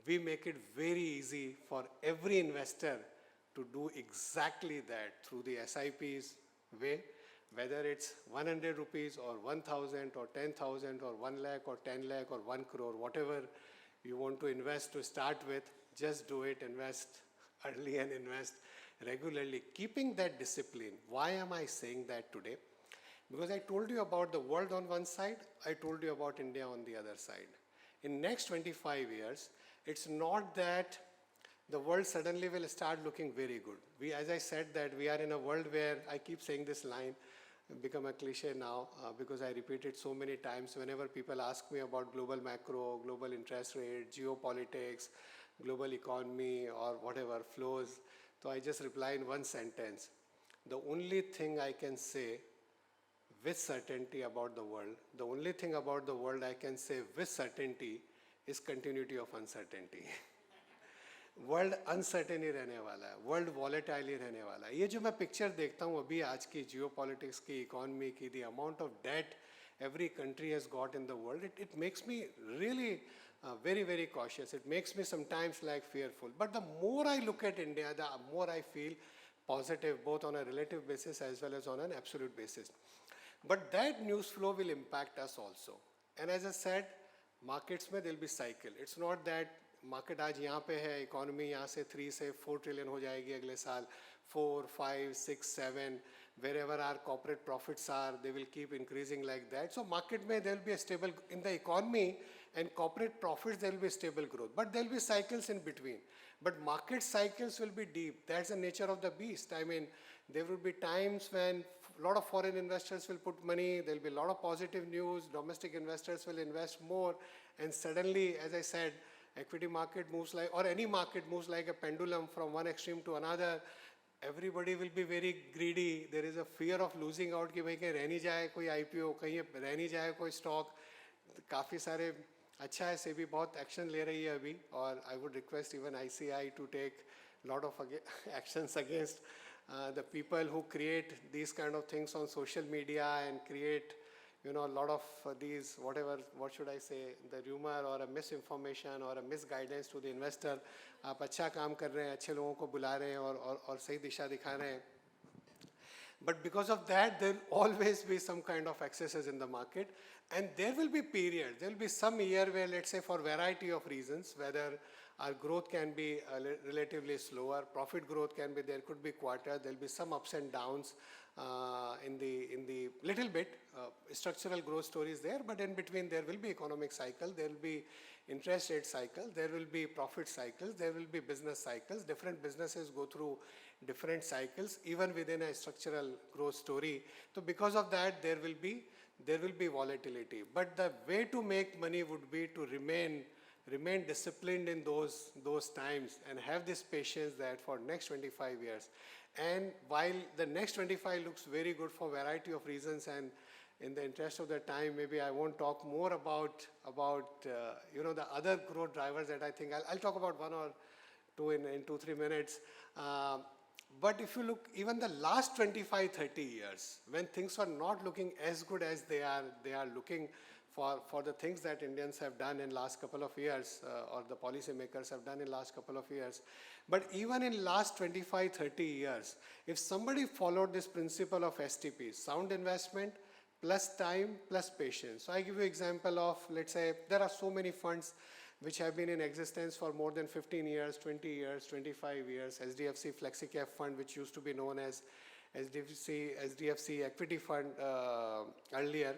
we make it very easy for every investor to do exactly that through the SIPs way, whether it's 100 rupees or 1,000 or 10,000 or 1 lakh or 10 lakh or 1 crore, whatever you want to invest to start with, just do it, invest early and invest regularly, keeping that discipline. Why am I saying that today? Because I told you about the world on one side, I told you about India on the other side. In next 25 years, it's not that the world suddenly will start looking very good. As I said, that we are in a world where, I keep saying this line, become a cliche now because I repeat it so many times whenever people ask me about global macro, global interest rate, geopolitics, global economy or whatever flows. So I just reply in one sentence. The only thing I can say with certainty about the world, the only thing about the world I can say with certainty is continuity of uncertainty. World uncertain ही रहने वाला है, world volatile ही रहने वाला है. ये जो मैं पिक्चर देखता हूँ अभी आज की जियो पॉलिटिक्स की, इकोनॉमी की, the amount of debt every country has got in the world, it makes me really very, very cautious. It makes me sometimes like fearful. But the more I look at India, the more I feel positive, both on a relative basis as well as on an absolute basis. But that news flow will impact us also. And as I said, markets में there will be cycle. It's not that market आज यहाँ पे है, economy यहाँ से 3 से 4 trillion हो जाएगी अगले साल, 4, 5, 6, 7, wherever our corporate profits are, they will keep increasing like that. So market में there will be a stable, in the economy and corporate profits there will be stable growth, but there will be cycles in between. But market cycles will be deep. That's the nature of the beast. I mean, there will be times when a lot of foreign investors will put money, there will be a lot of positive news, domestic investors will invest more, and suddenly, as I said, equity market moves like, or any market moves like a pendulum from one extreme to another. Everybody will be very greedy. There is a fear of losing out कि भाई कहीं रह नहीं जाए कोई IPO, कहीं रह नहीं जाए कोई stock. काफ़ी सारे अच्छा है, सेबी बहुत एक्शन ले रही है अभी, और I would request even ICI to take a lot of actions against the people who create these kind of things on social media and create, you know, a lot of these, whatever, what should I say, the rumor or a misinformation or a misguidance to the investor. आप अच्छा काम कर रहे हैं, अच्छे लोगों को बुला रहे हैं और सही दिशा दिखा रहे हैं. But because of that, there will always be some kind of excesses in the market, and there will be periods. There will be some year where, let's say, for variety of reasons, whether our growth can be relatively slower, profit growth can be, there could be quarter, there will be some ups and downs in the little bit structural growth stories there, but in between there will be economic cycle, there will be interest rate cycle, there will be profit cycles, there will be business cycles. Different businesses go through different cycles even within a structural growth story. So because of that, there will be volatility. But the way to make money would be to remain disciplined in those times and have this patience that for next 25 years. And while the next 25 looks very good for variety of reasons, and in the interest of the time, maybe I won't talk more about you know, the other growth drivers that I think I'll talk about one or two in 2-3 minutes. But if you look even the last 25-30 years, when things were not looking as good as they are looking for the things that Indians have done in last couple of years, or the policymakers have done in last couple of years. But even in last 25-30 years, if somebody followed this principle of STP, sound investment plus time plus patience. So I give you example of, let's say, there are so many funds which have been in existence for more than 15 years, 20 years, 25 years. HDFC FlexiCap Fund, which used to be known as HDFC Equity Fund earlier,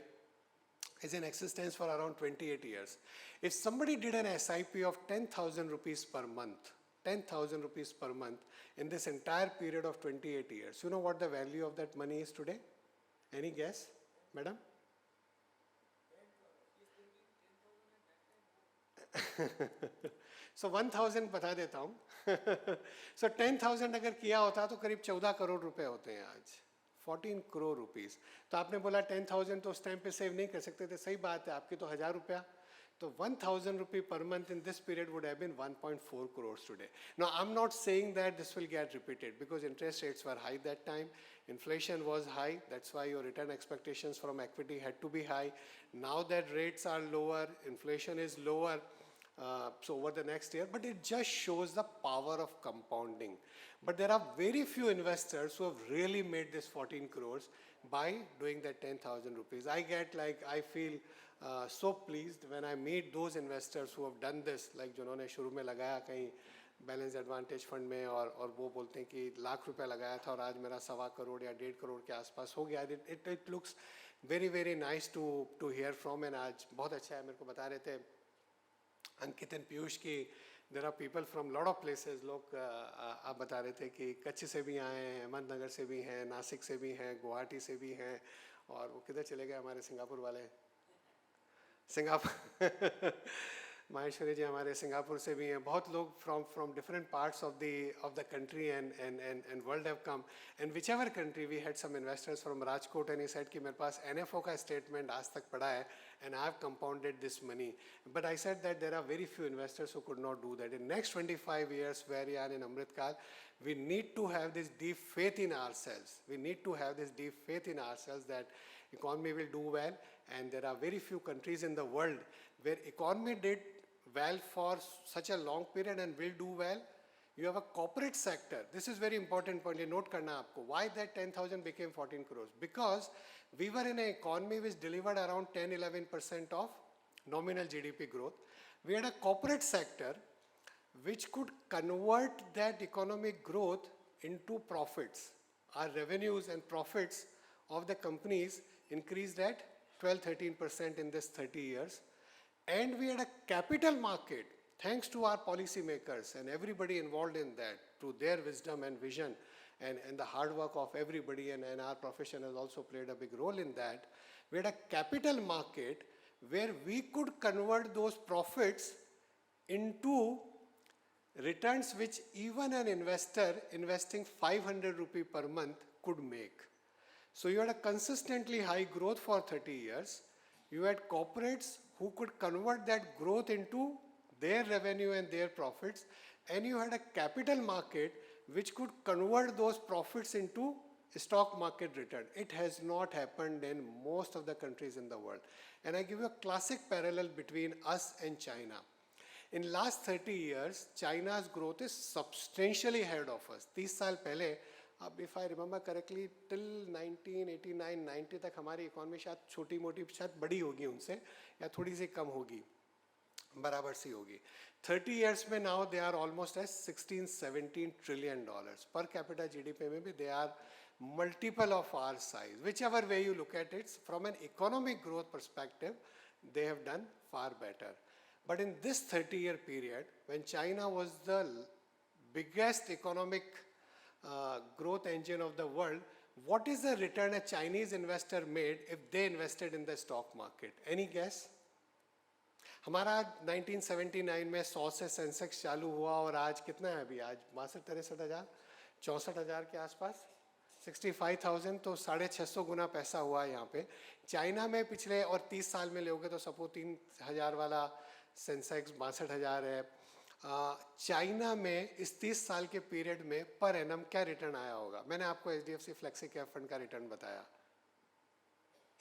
is in existence for around 28 years. If somebody did an SIP of 10,000 rupees per month, 10,000 rupees per month in this entire period of 28 years, you know what the value of that money is today? Any guess, madam? So 1,000 बता देता हूँ. So 10,000 अगर किया होता तो करीब 14 करोड़ रुपए होते हैं आज. 14 crore rupees. तो आपने बोला 10,000 तो उस टाइम पे सेव नहीं कर सकते थे. सही बात है, आपकी तो 1,000 रुपया So 1,000 rupee per month in this period would have been 1.4 crores today. Now, I'm not saying that this will get repeated because interest rates were high that time. Inflation was high. That's why your return expectations from equity had to be high. Now that rates are lower, inflation is lower. So over the next year, but it just shows the power of compounding. But there are very few investors who have really made this 14 crores by doing that 10,000 rupees. I feel so pleased when I meet those investors who have done this, like जिन्होंने शुरू में लगाया कहीं balance advantage fund में और वो बोलते हैं कि लाख रुपया लगाया था और आज मेरा 1.25 करोड़ या 1.5 करोड़ के आसपास हो गया. It looks very very nice to hear from, and आज बहुत अच्छा है. मेरे को बता रहे थे अंकित एंड पीयूष की there are people from lot of places. लोग आप बता रहे थे कि कच्छ से भी आए हैं, अहमदनगर से भी हैं, नासिक से भी हैं, गुवाहाटी से भी हैं, और वो किधर चले गए हमारे सिंगापुर वाले. सिंगापुर माहेश्वरी जी हमारे सिंगापुर से भी हैं. बहुत लोग from different parts of the country and world have come. And whichever country, we had some investors from Rajkot, and he said कि मेरे पास NFO का statement आज तक पड़ा है and I have compounded this money. But I said that there are very few investors who could not do that. In next 25 years where we are in Amritkaal, we need to have this deep faith in ourselves. We need to have this deep faith in ourselves that economy will do well, and there are very few countries in the world where economy did well for such a long period and will do well. You have a corporate sector. This is very important point. Note karna aapko. Why that 10,000 became 14 crores? Because we were in an economy which delivered around 10-11% of nominal GDP growth. We had a corporate sector which could convert that economic growth into profits. Our revenues and profits of the companies increased at 12-13% in this 30 years. And we had a capital market, thanks to our policymakers and everybody involved in that, through their wisdom and vision and the hard work of everybody, and our profession has also played a big role in that. We had a capital market where we could convert those profits into returns which even an investor investing 500 rupee per month could make. So you had a consistently high growth for 30 years. You had corporates who could convert that growth into their revenue and their profits, and you had a capital market which could convert those profits into stock market return. It has not happened in most of the countries in the world. And I give you a classic parallel between us and China. In last 30 years, China's growth is substantially ahead of us. 30 साल पहले, अब if I remember correctly, till 1989, 90 तक हमारी economy शायद छोटी मोटी शायद बड़ी होगी उनसे, या थोड़ी सी कम होगी, बराबर सी होगी. 30 years में now they are almost at 16-17 trillion dollars. Per capita GDP में भी they are multiple of our size. Whichever way you look at it, from an economic growth perspective, they have done far better. But in this 30-year period, when China was the biggest economic growth engine of the world, what is the return a Chinese investor made if they invested in the stock market? Any guess? हमारा 1979 में 100 से Sensex चालू हुआ और आज कितना है अभी? आज 62-63,000, 64,000 के आसपास, 65,000, तो 650 गुना पैसा हुआ है यहाँ पे. चाइना में पिछले और 30 साल में लोगे तो सपोज 3,000 वाला सेंसेक्स 62,000 है. चाइना में इस 30 साल के पीरियड में पर एनम क्या रिटर्न आया होगा? मैंने आपको HDFC फ्लेक्सी कैप फंड का रिटर्न बताया,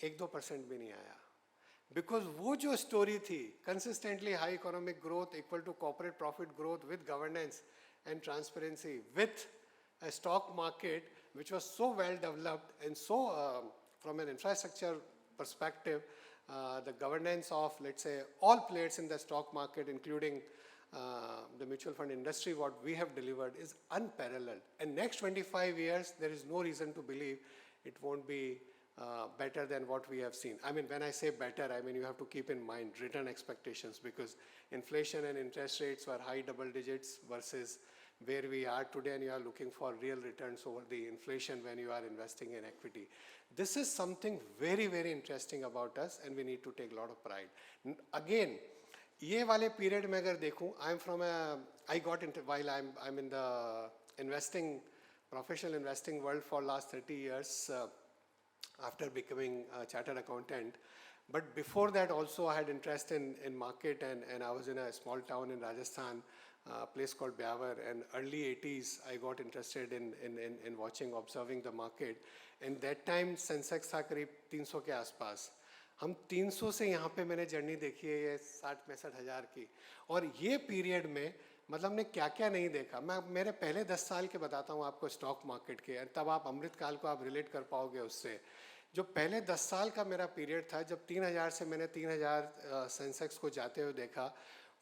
1-2% भी नहीं आया. बिकॉज वो जो स्टोरी थी, consistently high economic growth equal to corporate profit growth with governance and transparency with a stock market which was so well developed and so from an infrastructure perspective, the governance of, let's say, all players in the stock market, including the mutual fund industry, what we have delivered is unparalleled. And next 25 years, there is no reason to believe it won't be better than what we have seen. I mean, when I say better, I mean you have to keep in mind return expectations, because inflation and interest rates were high double digits versus where we are today, and you are looking for real returns over the inflation when you are investing in equity. This is something very, very interesting about us, and we need to take a lot of pride. Again, ये वाले period में अगर देखूं, I got into, while I'm in the professional investing world for last 30 years, after becoming a chartered accountant, But before that also I had interest in market, and I was in a small town in Rajasthan, a place called Byawar, and early 80s I got interested in watching, observing the market. And that time Sensex था करीब 300 के आसपास. हम 300 से यहाँ पे मैंने journey देखी है ये 60-65 हज़ार की. और ये पीरियड में मतलब हमने क्या क्या नहीं देखा. मैं मेरे पहले 10 साल के बताता हूँ आपको स्टॉक मार्केट के, तब आप अमृतकाल को आप रिलेट कर पाओगे उससे. जो पहले 10 साल का मेरा पीरियड था, जब 3000 से मैंने 3000 सेंसेक्स को जाते हुए देखा,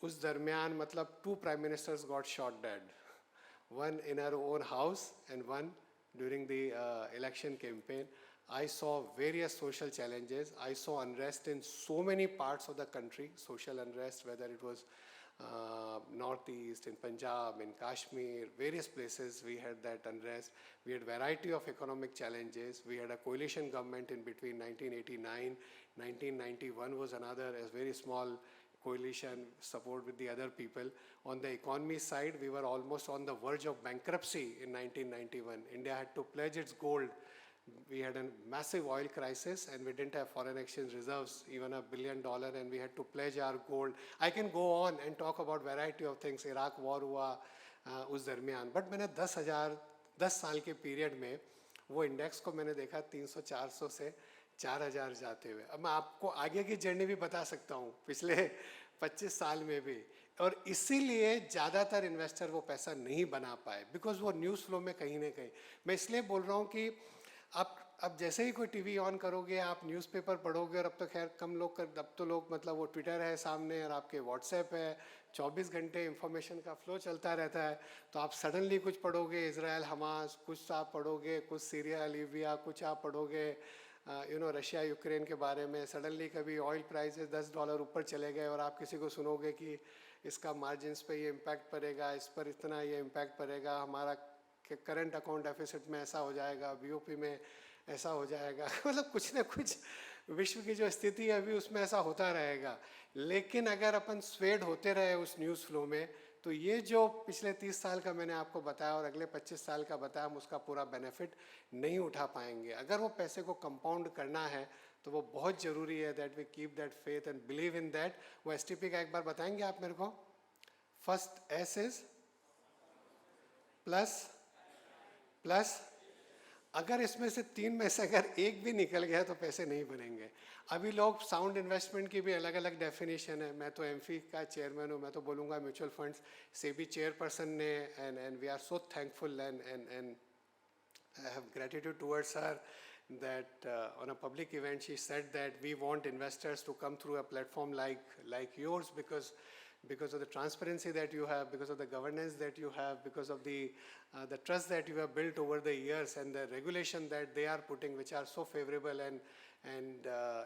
उस दरमियान मतलब 2 prime ministers got shot dead, one in our own house and one during the election campaign. I saw various social challenges. I saw unrest in so many parts of the country, social unrest, whether it was northeast, in Punjab, in Kashmir, various places we had that unrest. We had variety of economic challenges. We had a coalition government in between 1989, 1991 was another, a very small coalition support with the other people. On the economy side, we were almost on the verge of bankruptcy in 1991. India had to pledge its gold. We had a massive oil crisis and we didn't have foreign exchange reserves, even $1 billion, and we had to pledge our gold. I can go on and talk about variety of things. Iraq war हुआ उस दरमियान, but मैंने 10 साल के period में वो index को मैंने देखा 300-400 से 4000 जाते हुए. अब मैं आपको आगे की जर्नी भी बता सकता हूँ पिछले 25 साल में भी. और इसीलिए ज़्यादातर इन्वेस्टर वो पैसा नहीं बना पाए, बिकॉज वो न्यूज़ फ्लो में कहीं ना कहीं. मैं इसलिए बोल रहा हूँ कि अब जैसे ही कोई टीवी ऑन करोगे, आप न्यूज़पेपर पढ़ोगे, और अब तो खैर कम लोग कर, अब तो लोग मतलब वो ट्विटर है सामने और आपके व्हाट्सएप है, 24 घंटे इंफॉर्मेशन का फ्लो चलता रहता है. तो आप सडनली कुछ पढ़ोगे इजराइल हमास, कुछ आप पढ़ोगे कुछ सीरिया लीबिया, कुछ आप पढ़ोगे रशिया यूक्रेन के बारे में. सडनली कभी ऑयल प्राइसेस $10 ऊपर चले गए और आप किसी को सुनोगे कि इसका मार्जिन्स पे ये इम्पैक्ट पड़ेगा, इस पर इतना ये इम्पैक्ट पड़ेगा, हमारा करंट अकाउंट डेफिसिट में ऐसा हो जाएगा, बीओपी में ऐसा हो जाएगा. मतलब कुछ ना कुछ विश्व की जो स्थिति है अभी उसमें ऐसा होता रहेगा. लेकिन अगर अपन स्वेड होते रहे उस न्यूज़ फ्लो में, तो ये जो पिछले 30 साल का मैंने आपको बताया और अगले 25 साल का बताया, हम उसका पूरा बेनिफिट नहीं उठा पाएंगे. अगर वो पैसे को कंपाउंड करना है तो वो बहुत ज़रूरी है that we keep that faith and believe in that. वो एसटीपी का एक बार बताएंगे आप मेरे को? First S is plus. अगर इसमें से 3 में से अगर एक भी निकल गया तो पैसे नहीं बनेंगे. अभी लोग साउंड इन्वेस्टमेंट की भी अलग अलग डेफिनेशन है. मैं तो एमफी का चेयरमैन हूँ, मैं तो बोलूँगा म्यूचुअल फंड्स से भी चेयरपर्सन ने, and we are so thankful and I have gratitude towards her that on a public event she said that we want investors to come through a platform like yours because of the transparency that you have, because of the governance that you have, because of the trust that you have built over the years, and the regulation that they are putting, which are so favorable and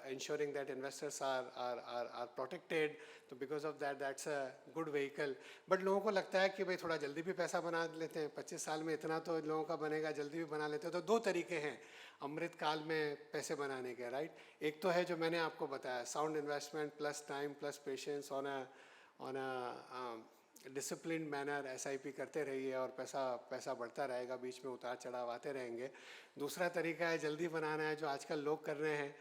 ensuring that investors are protected. So because of that, that's a good vehicle. But लोगों को लगता है कि भाई थोड़ा जल्दी भी पैसा बना लेते हैं, 25 साल में इतना तो लोगों का बनेगा, जल्दी भी बना लेते हैं. तो 2 तरीके हैं अमृतकाल में पैसे बनाने के, राइट. एक तो है जो मैंने आपको बताया, sound investment plus time plus patience on a discipline manner. SIP करते रहिए और पैसा बढ़ता रहेगा, बीच में उतार चढ़ाव आते रहेंगे. दूसरा तरीका है जल्दी बनाना है, जो आजकल लोग कर रहे हैं.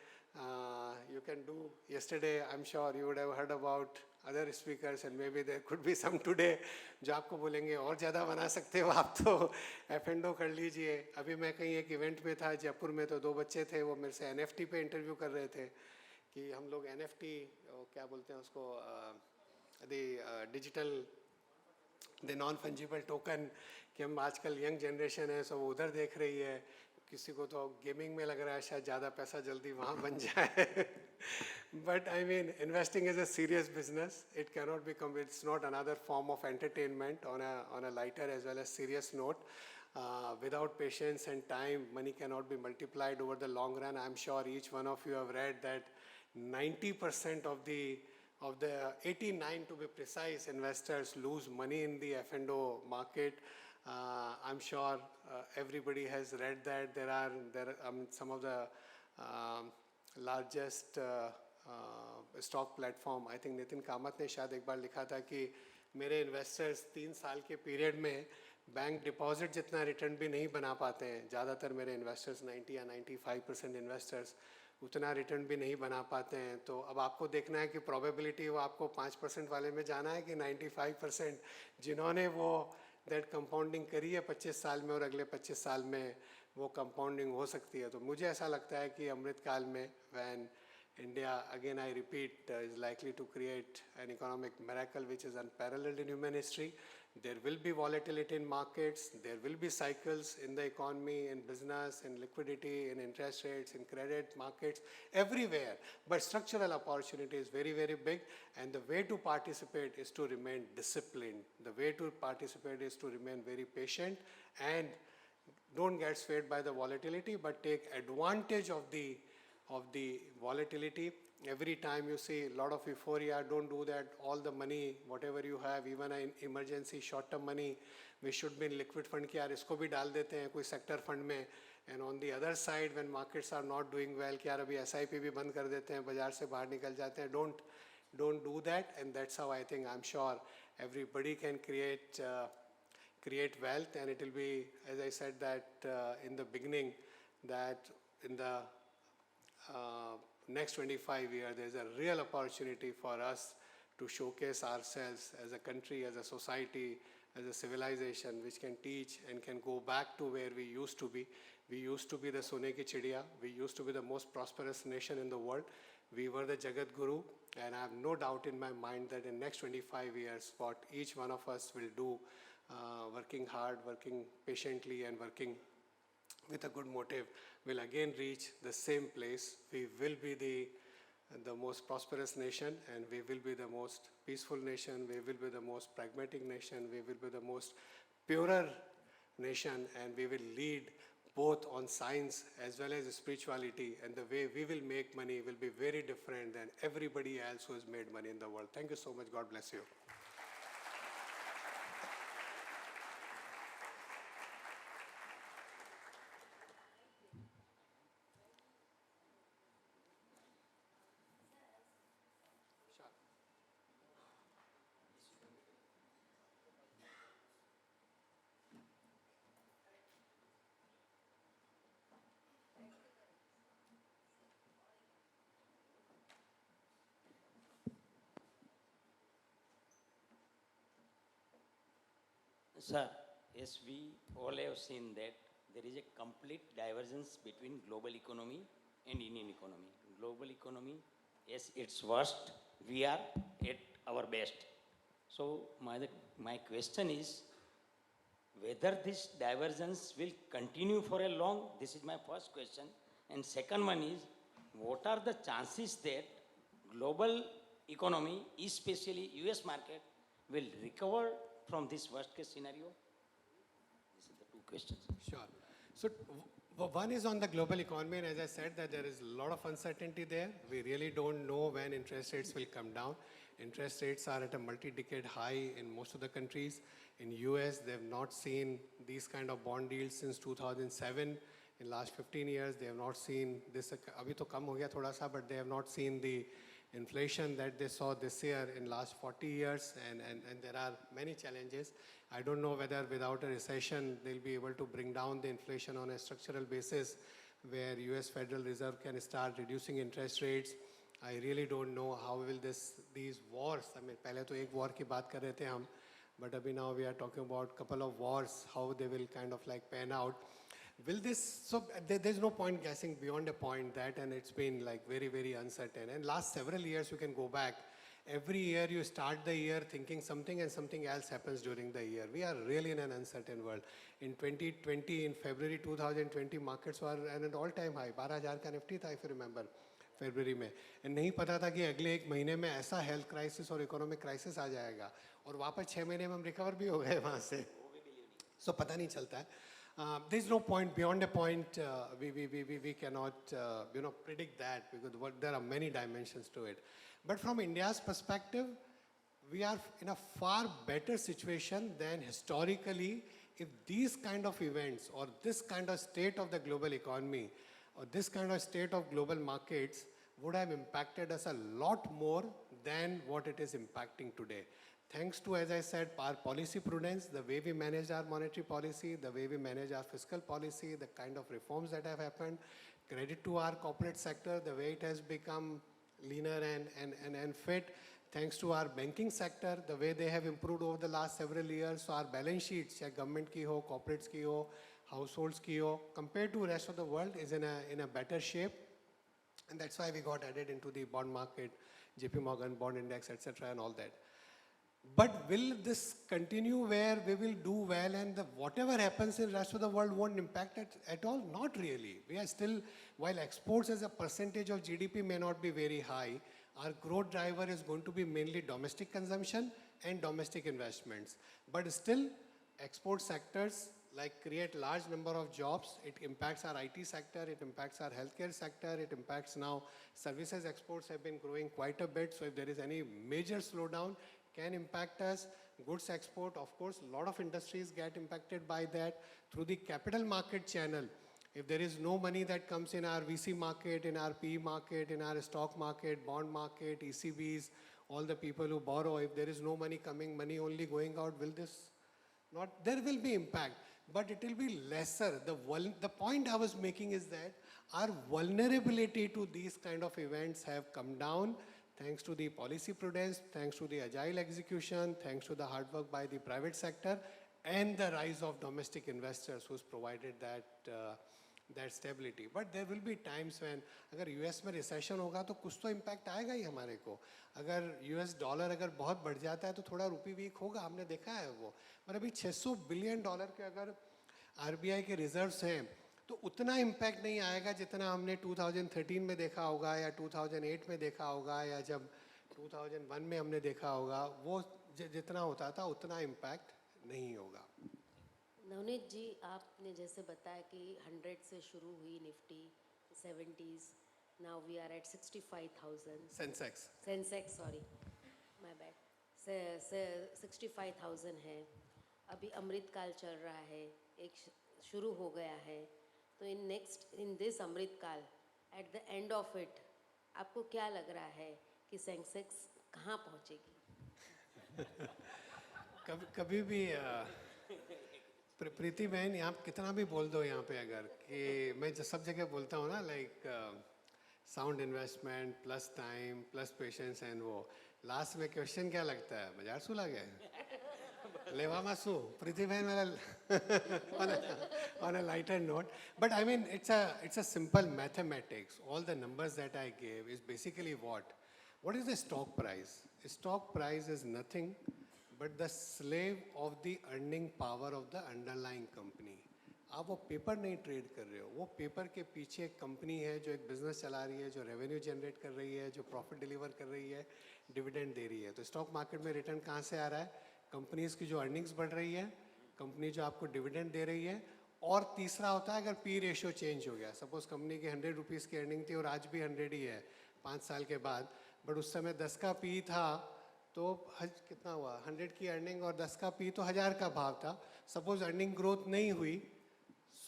You can do yesterday, I'm sure you would have heard about other speakers and maybe there could be some today जो आपको बोलेंगे और ज़्यादा बना सकते हो आप, तो F&O कर लीजिए. अभी मैं कहीं एक इवेंट में था जयपुर में, तो 2 बच्चे थे, वो मेरे से NFT पे इंटरव्यू कर रहे थे कि हम लोग NFT क्या बोलते हैं उसको, digital the non fungible token, कि हम आजकल यंग जनरेशन है, सो वो उधर देख रही है. किसी को तो गेमिंग में लग रहा है शायद ज़्यादा पैसा जल्दी वहाँ बन जाए. But I mean investing is a serious business. It cannot be come, it's not another form of entertainment on a lighter as well as serious note. Without patience and time, money cannot be multiplied over the long run. I'm sure each one of you have read that 90% of the 89 to be precise investors lose money in the F&O market. I'm sure everybody has read that. There are some of the largest stock platform. I think Nitin Kamat ने शायद एक बार लिखा था कि मेरे investors 3 साल के period में बैंक डिपॉजिट जितना रिटर्न भी नहीं बना पाते हैं. ज़्यादातर मेरे इन्वेस्टर्स 90 या 95% इन्वेस्टर्स उतना रिटर्न भी नहीं बना पाते हैं। तो अब आपको देखना है कि प्रोबेबिलिटी वो आपको 5% वाले में जाना है कि 95% जिन्होंने वो दैट कंपाउंडिंग करी है 25 साल में और अगले 25 साल में वो कंपाउंडिंग हो सकती है। तो मुझे ऐसा लगता है कि अमृतकाल में van India, again I repeat, is likely to create an economic miracle which is unparalleled in human history. There will be volatility in markets, there will be cycles in the economy, in business, in liquidity, in interest rates, in credit markets, everywhere. But structural opportunity is very, very big, and the way to participate is to remain disciplined. The way to participate is to remain very patient and don't get swayed by the volatility, but take advantage of the volatility. Every time you see a lot of euphoria, don't do that. All the money, whatever you have, even an emergency short-term money, we should be in liquid fund कि यार इसको भी डाल देते हैं कोई sector fund में. And on the other side, when markets are not doing well, कि यार अभी SIP भी बंद कर देते हैं, बाजार से बाहर निकल जाते हैं. Don't do that. And that's how I think, I'm sure everybody can create wealth. And it will be, as I said that in the beginning, that in the next 25 years, there's a real opportunity for us to showcase ourselves as a country, as a society, as a civilization, which can teach and can go back to where we used to be. We used to be the Sone ki Chidiya. We used to be the most prosperous nation in the world. We were the Jagat Guru, and I have no doubt in my mind that in next 25 years, what each one of us will do, working hard, working patiently, and working with a good motive, will again reach the same place. We will be the most prosperous nation, and we will be the most peaceful nation. We will be the most pragmatic nation. We will be the most purer nation, and we will lead both on science as well as spirituality. And the way we will make money will be very different than everybody else who has made money in the world. Thank you so much. God bless you. Sir, yes, we all have seen that there is a complete divergence between global economy and Indian economy. Global economy, yes, its worst. We are at our best. So my question is whether this divergence will continue for a long. This is my first question. And second one is, what are the chances that global economy, especially US market, will recover from this worst case scenario? These are the two questions. Sure. So one is on the global economy, and as I said that there is a lot of uncertainty there. We really don't know when interest rates will come down. Interest rates are at a multi-decade high in most of the countries. In US, they have not seen these kind of bond deals since 2007. In last 15 years, they have not seen this. Abhi to kam ho gaya thoda sa, but they have not seen the inflation that they saw this year in last 40 years, and there are many challenges. I don't know whether without a recession they'll be able to bring down the inflation on a structural basis where US Federal Reserve can start reducing interest rates. I really don't know how will these wars, I mean pehle to ek war ki baat kar rahe the hum, but abhi now we are talking about couple of wars, how they will kind of like pan out. Will this, so there's no point guessing beyond a point that, and it's been like very, very uncertain. And last several years you can go back, every year you start the year thinking something and something else happens during the year. We are really in an uncertain world. In 2020, in February 2020, markets were at an all-time high. 12,000 का Nifty था, if you remember, फरवरी में. And नहीं पता था कि अगले एक महीने में ऐसा हेल्थ क्राइसिस और इकोनॉमिक क्राइसिस आ जाएगा. और वापस 6 महीने में हम रिकवर भी हो गए वहाँ से. So पता नहीं चलता है. There's no point, beyond a point, we cannot predict that, because there are many dimensions to it. But from India's perspective, we are in a far better situation than historically if these kind of events or this kind of state of the global economy or this kind of state of global markets would have impacted us a lot more than what it is impacting today. Thanks to, as I said, our policy prudence, the way we manage our monetary policy, the way we manage our fiscal policy, the kind of reforms that have happened, credit to our corporate sector, the way it has become leaner and fit. Thanks to our banking sector, the way they have improved over the last several years. So our balance sheets, चाहे government की हो, corporates की हो, households की हो, compared to rest of the world is in a better shape. And that's why we got added into the bond market, JP Morgan bond index, etc. and all that. But will this continue where we will do well and whatever happens in the rest of the world won't impact it at all? Not really. We are still, while exports as a percentage of GDP may not be very high, our growth driver is going to be mainly domestic consumption and domestic investments. But still, export sectors like create large number of jobs. It impacts our IT sector, it impacts our healthcare sector, it impacts now services exports have been growing quite a bit. So if there is any major slowdown, can impact us. Goods export, of course, a lot of industries get impacted by that through the capital market channel. If there is no money that comes in our VC market, in our PE market, in our stock market, bond market, ECBs, all the people who borrow, if there is no money coming, money only going out, will this not? There will be impact, but it will be lesser. The point I was making is that our vulnerability to these kind of events have come down. Thanks to the policy prudence, thanks to the agile execution, thanks to the hard work by the private sector, and the rise of domestic investors who's provided that stability. But there will be times when, अगर US में recession होगा तो कुछ तो impact आएगा ही हमारे को. अगर US dollar अगर बहुत बढ़ जाता है तो थोड़ा रुपी weak होगा, हमने देखा है वो. पर अभी $600 billion के अगर RBI के reserves हैं, तो उतना इम्पैक्ट नहीं आएगा जितना हमने 2013 में देखा होगा या 2008 में देखा होगा या जब 2001 में हमने देखा होगा. वो जितना होता था उतना इम्पैक्ट नहीं होगा. नवनीत जी, आपने जैसे बताया कि 100 से शुरू हुई Nifty, 70s, now we are at 65,000. Sensex sorry, my bad. 65,000 है. अभी अमृतकाल चल रहा है, एक शुरू हो गया है. तो in this Amritkaal, at the end of it, आपको क्या लग रहा है कि सेंसेक्स कहाँ पहुँचेगी? कभी भी प्रीति बहन, आप कितना भी बोल दो यहाँ पे, अगर कि मैं सब जगह बोलता हूँ ना, like sound investment plus time plus patience, and वो लास्ट में क्वेश्चन क्या लगता है, बाजार सुला गया लेवा मासू प्रीति बहन वाला on a lighter note. But I mean, it's a simple mathematics. All the numbers that I gave is basically what is the stock price? Stock price is nothing but the slave of the earning power of the underlying company. आप वो paper नहीं trade कर रहे हो, वो paper के पीछे एक कंपनी है जो एक बिजनेस चला रही है, जो रेवेन्यू जनरेट कर रही है, जो प्रॉफिट डिलीवर कर रही है, डिविडेंड दे रही है. तो स्टॉक मार्केट में रिटर्न कहाँ से आ रहा है? कंपनीज की जो अर्निंग्स बढ़ रही है, कंपनी जो आपको डिविडेंड दे रही है. और तीसरा होता है अगर पी रेशियो चेंज हो गया. सपोज कंपनी की 100 रुपीज़ की अर्निंग थी और आज भी 100 ही है 5 साल के बाद, बट उस समय 10 का पी था, तो कितना हुआ? 100 की अर्निंग और 10 का पी, तो 1000 का भाव था. सपोज अर्निंग ग्रोथ नहीं हुई,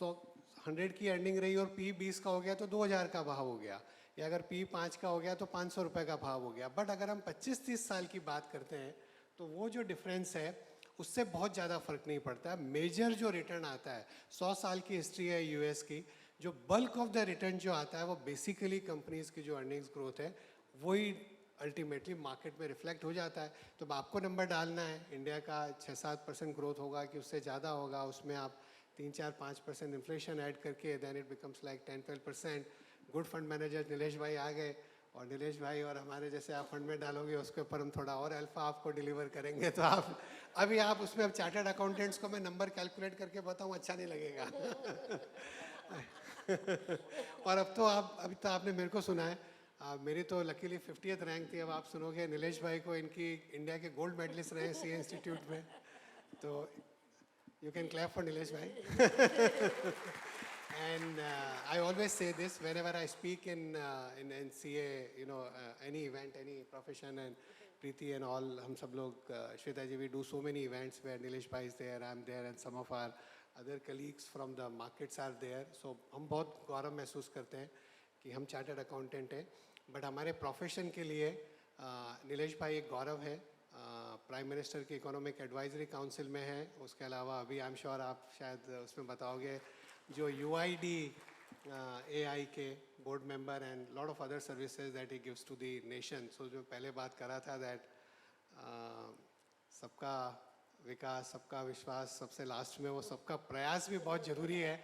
100 की अर्निंग रही और पी 20 का हो गया तो 2000 का भाव हो गया, या अगर पी 5 का हो गया तो 500 रुपये का भाव हो गया. बट अगर हम 25-30 साल की बात करते हैं तो वो जो डिफरेंस है उससे बहुत ज़्यादा फर्क नहीं पड़ता. मेजर जो रिटर्न आता है, 100 साल की हिस्ट्री है यूएस की, जो बल्क ऑफ द रिटर्न जो आता है वो बेसिकली कंपनीज की जो अर्निंग्स ग्रोथ है वही अल्टीमेटली मार्केट में रिफ्लेक्ट हो जाता है. तो आपको नंबर डालना है, इंडिया का 6-7% ग्रोथ होगा कि उससे ज़्यादा होगा, उसमें आप 3-4-5% इन्फ्लेशन ऐड करके then it becomes like 10-12%. Good fund manager Nilesh भाई आ गए, और नीलेश भाई और हमारे जैसे आप फंड में डालोगे उसके ऊपर हम थोड़ा और अल्फा आपको डिलीवर करेंगे. तो आप उसमें, अब चार्टर्ड अकाउंटेंट्स को मैं नंबर कैलकुलेट करके बताऊँ अच्छा नहीं लगेगा. और अब तो अभी तो आपने मेरे को सुना है, मेरी तो लकीली 50th रैंक थी. अब आप सुनोगे नीलेश भाई को इनकी इंडिया के गोल्ड मेडलिस्ट रहे सीए इंस्टीट्यूट में, तो you can clap for Nilesh भाई. And I always say this whenever I speak in CA, any event, any profession, and Preeti and all, हम सब लोग, Shweta ji, we do so many events where Nilesh bhai is there, I'm there, and some of our other colleagues from the markets are there. So हम बहुत गौरव महसूस करते हैं कि हम चार्टर्ड अकाउंटेंट हैं, बट हमारे प्रोफेशन के लिए नीलेश भाई एक गौरव है. प्राइम मिनिस्टर की इकोनॉमिक एडवाइजरी काउंसिल में है. उसके अलावा अभी आई एम श्योर आप शायद उसमें बताओगे जो UID AI के board member and lot of other services that he gives to the nation. So जो पहले बात करा था that सबका विकास, सबका विश्वास, सबसे लास्ट में वो सबका प्रयास भी बहुत ज़रूरी है.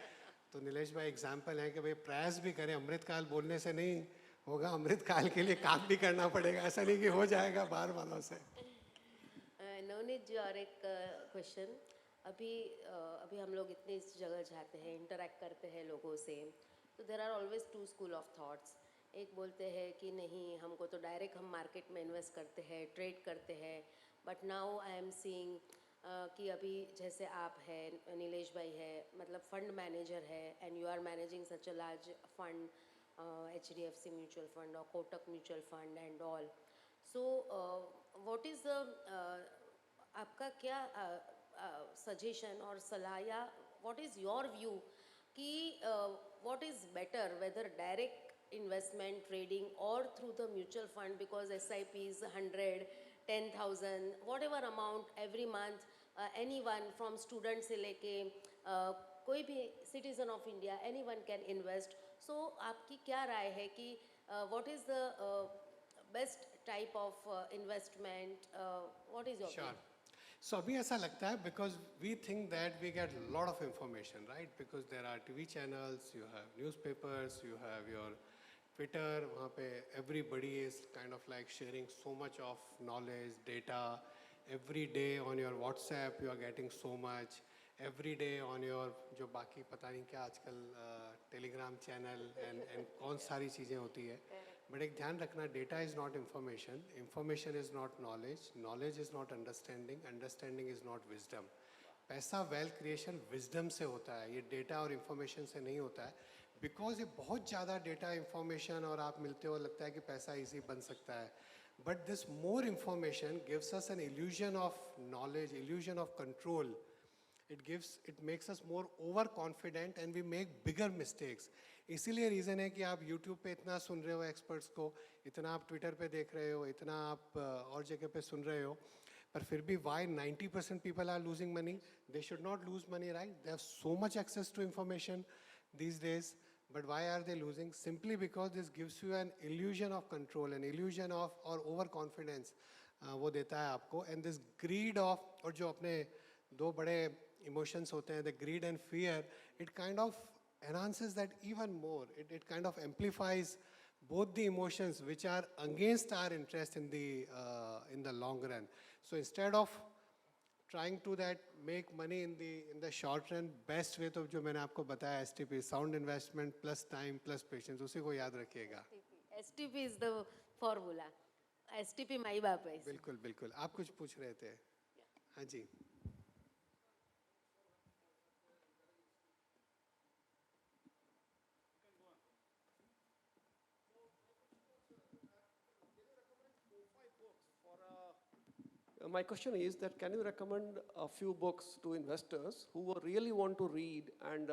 तो नीलेश भाई एग्जाम्पल है कि भाई प्रयास भी करें, अमृतकाल बोलने से नहीं होगा, अमृतकाल के लिए काम भी करना पड़ेगा. ऐसा नहीं कि हो जाएगा बाहर वालों से. नवनीत जी, और एक क्वेश्चन. अभी अभी हम लोग इतनी जगह जाते हैं, इंटरेक्ट करते हैं लोगों से, तो there are always two school of thoughts. एक बोलते हैं कि नहीं, हमको तो डायरेक्ट हम मार्केट में इन्वेस्ट करते हैं, ट्रेड करते हैं. But now I am seeing कि अभी जैसे आप हैं, नीलेश भाई है, मतलब फंड मैनेजर है, and you are managing such a large fund, HDFC mutual fund और Kotak mutual fund and all. So what is the आपका क्या सजेशन और सलाह, या व्हाट इज़ योर व्यू कि what is better, whether direct investment trading और through the mutual fund, because SIPs 100, 10,000 what ever amount every month, anyone from student से लेके कोई भी citizen of India, anyone can invest. So आपकी क्या राय है कि what is the best type of investment, what is your Sure. So अभी ऐसा लगता है because we think that we get a lot of information, right? Because there are TV channels, you have newspapers, you have your Twitter, वहाँ पे everybody is kind of like sharing so much of knowledge, data. Every day on your WhatsApp you are getting so much. Every day on your जो बाकी पता नहीं क्या आजकल Telegram channel and कौन सारी चीज़ें होती है. बट एक ध्यान रखना, data is not information, information is not knowledge, knowledge is not understanding, understanding is not wisdom. पैसा वेल्थ क्रिएशन विजडम से होता है, ये डेटा और इंफॉर्मेशन से नहीं होता है. बिकॉज ये बहुत ज़्यादा डेटा इंफॉर्मेशन और आप मिलते हो, लगता है कि पैसा ईजी बन सकता है. But this more information gives us an illusion of knowledge, illusion of control. It makes us more overconfident and we make bigger mistakes. इसीलिए रीज़न है कि आप YouTube पे इतना सुन रहे हो एक्सपर्ट्स को, इतना आप ट्विटर पे देख रहे हो, इतना आप और जगह पे सुन रहे हो, पर फिर भी why 90% people are losing money? They should not lose money, right? They have so much access to information these days, but why are they losing? Simply because this gives you an illusion of control, an illusion of or overconfidence वो देता है आपको. And this greed of, और जो अपने दो बड़े emotions होते हैं, the greed and fear, it kind of enhances that even more. It kind of amplifies both the emotions which are against our interest in the long run. So instead of trying to that make money in the short run, best way तो जो मैंने आपको बताया STP, sound investment plus time plus patience, उसी को याद रखिएगा. STP is the formula. STP माई बाप है. बिल्कुल बिल्कुल. आप कुछ पूछ रहे थे? हाँ जी. My question is that can you recommend a few books to investors who really want to read and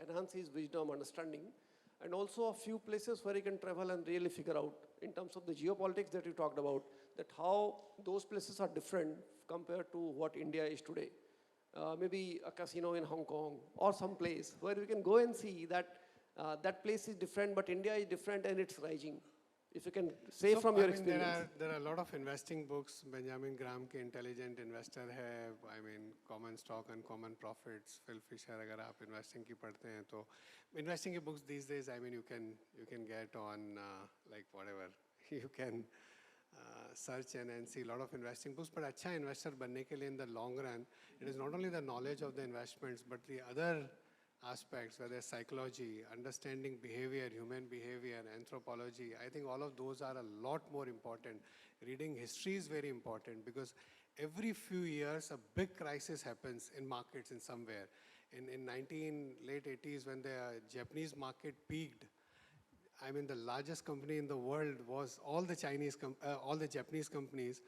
enhance his wisdom, understanding, and also a few places where he can travel and really figure out in terms of the geopolitics that you talked about, that how those places are different compared to what India is today. Maybe a casino in Hong Kong or some place where we can go and see that that place is different, but India is different and it's rising. If you can say from your experience. There are a lot of investing books. Benjamin Graham के Intelligent Investor है. I mean, Common Stock and Common Profits. Phil Fisher, अगर आप investing की पढ़ते हैं तो investing की books these days, I mean, you can get on like whatever. You can search and see a lot of investing books. But अच्छा investor बनने के लिए in the long run, it is not only the knowledge of the investments, but the other aspects, whether psychology, understanding behavior, human behavior, anthropology. I think all of those are a lot more important. Reading history is very important because every few years a big crisis happens in markets in somewhere. In late 80s when the Japanese market peaked, I mean the largest company in the world was all the Japanese companies.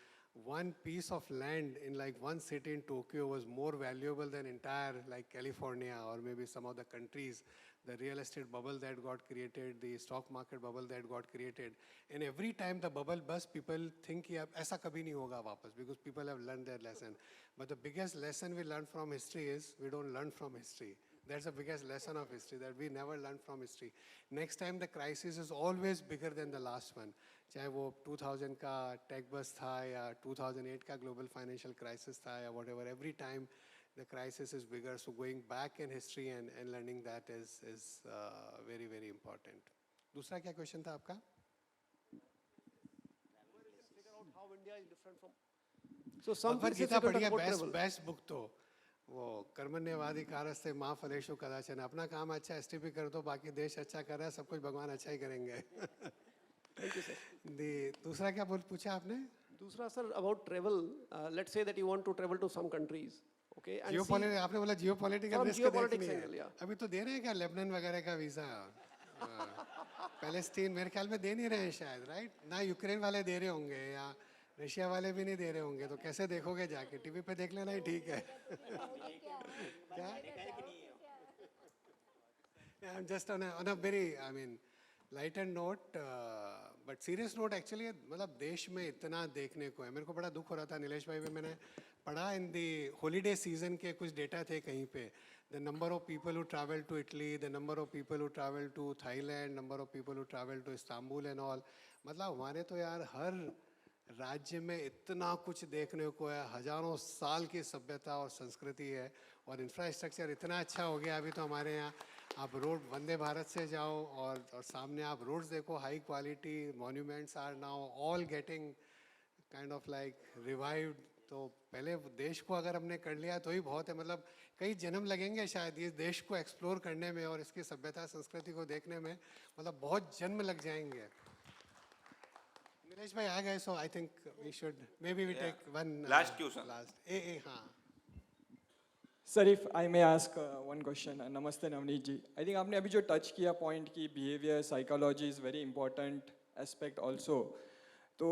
One piece of land in like one city in Tokyo was more valuable than entire like California or maybe some of the countries. The real estate bubble that got created, the stock market bubble that got created. And every time the bubble bursts, people think कि अब ऐसा कभी नहीं होगा वापस, because people have learned their lesson. But the biggest lesson we learn from history is we don't learn from history. That's the biggest lesson of history, that we never learn from history. Next time the crisis is always bigger than the last one. चाहे वो 2000 का tech bust था या 2008 का global financial crisis था या whatever, every time the crisis is bigger. So going back in history and learning that is very, very important. दूसरा क्या question था आपका? How India is different from. So some Bhagavad places Gita they पढ़िए, talk about travel. Best book तो वो कर्मण्यवादी कारस्ते माँ फलेषु कदाचन, अपना काम अच्छा एसटीपी कर दो, बाकी देश अच्छा कर रहा है, सब कुछ भगवान अच्छा ही करेंगे. Thank you, sir. दूसरा क्या पूछा आपने? दूसरा sir about travel. Let's say that you want to travel to some countries. Okay. And geopolitics, आपने बोला जियोपॉलिटिकल From रिस्क geopolitics देखनी angle, है. yeah. अभी तो दे रहे हैं क्या लेबनान वगैरह का वीजा? पैलेस्टीन मेरे ख्याल में दे नहीं रहे हैं शायद, राइट? ना यूक्रेन वाले दे रहे होंगे या रशिया वाले भी नहीं दे रहे होंगे, तो कैसे देखोगे जाके? टीवी पे देख लेना ही ठीक है. क्या? I'm just on a very, I mean, lighter note, but serious note actually, मतलब देश में इतना देखने को है. मेरे को बड़ा दुख हो रहा था, नीलेश भाई भी मैंने पढ़ा in the holiday season के कुछ डेटा थे कहीं पे. The number of people who travel to Italy, the number of people who travel to Thailand, number of people who travel to Istanbul and all. मतलब हमारे तो यार हर राज्य में इतना कुछ देखने को है, हजारों साल की सभ्यता और संस्कृति है, और इंफ्रास्ट्रक्चर इतना अच्छा हो गया अभी तो हमारे यहाँ. आप रोड वंदे भारत से जाओ और सामने आप रोड्स देखो, high quality monuments are now all getting kind of like revived. तो पहले देश को अगर हमने कर लिया तो ही बहुत है. मतलब कई जन्म लगेंगे शायद ये देश को एक्सप्लोर करने में और इसकी सभ्यता संस्कृति को देखने में, मतलब बहुत जन्म लग जाएंगे. नीलेश भाई आ गए, so I think we should maybe we take one Last question. हाँ. Sir, if I may ask one question. Namaste Navneet ji. I think आपने अभी जो touch किया point कि behavior, psychology is very important aspect also. तो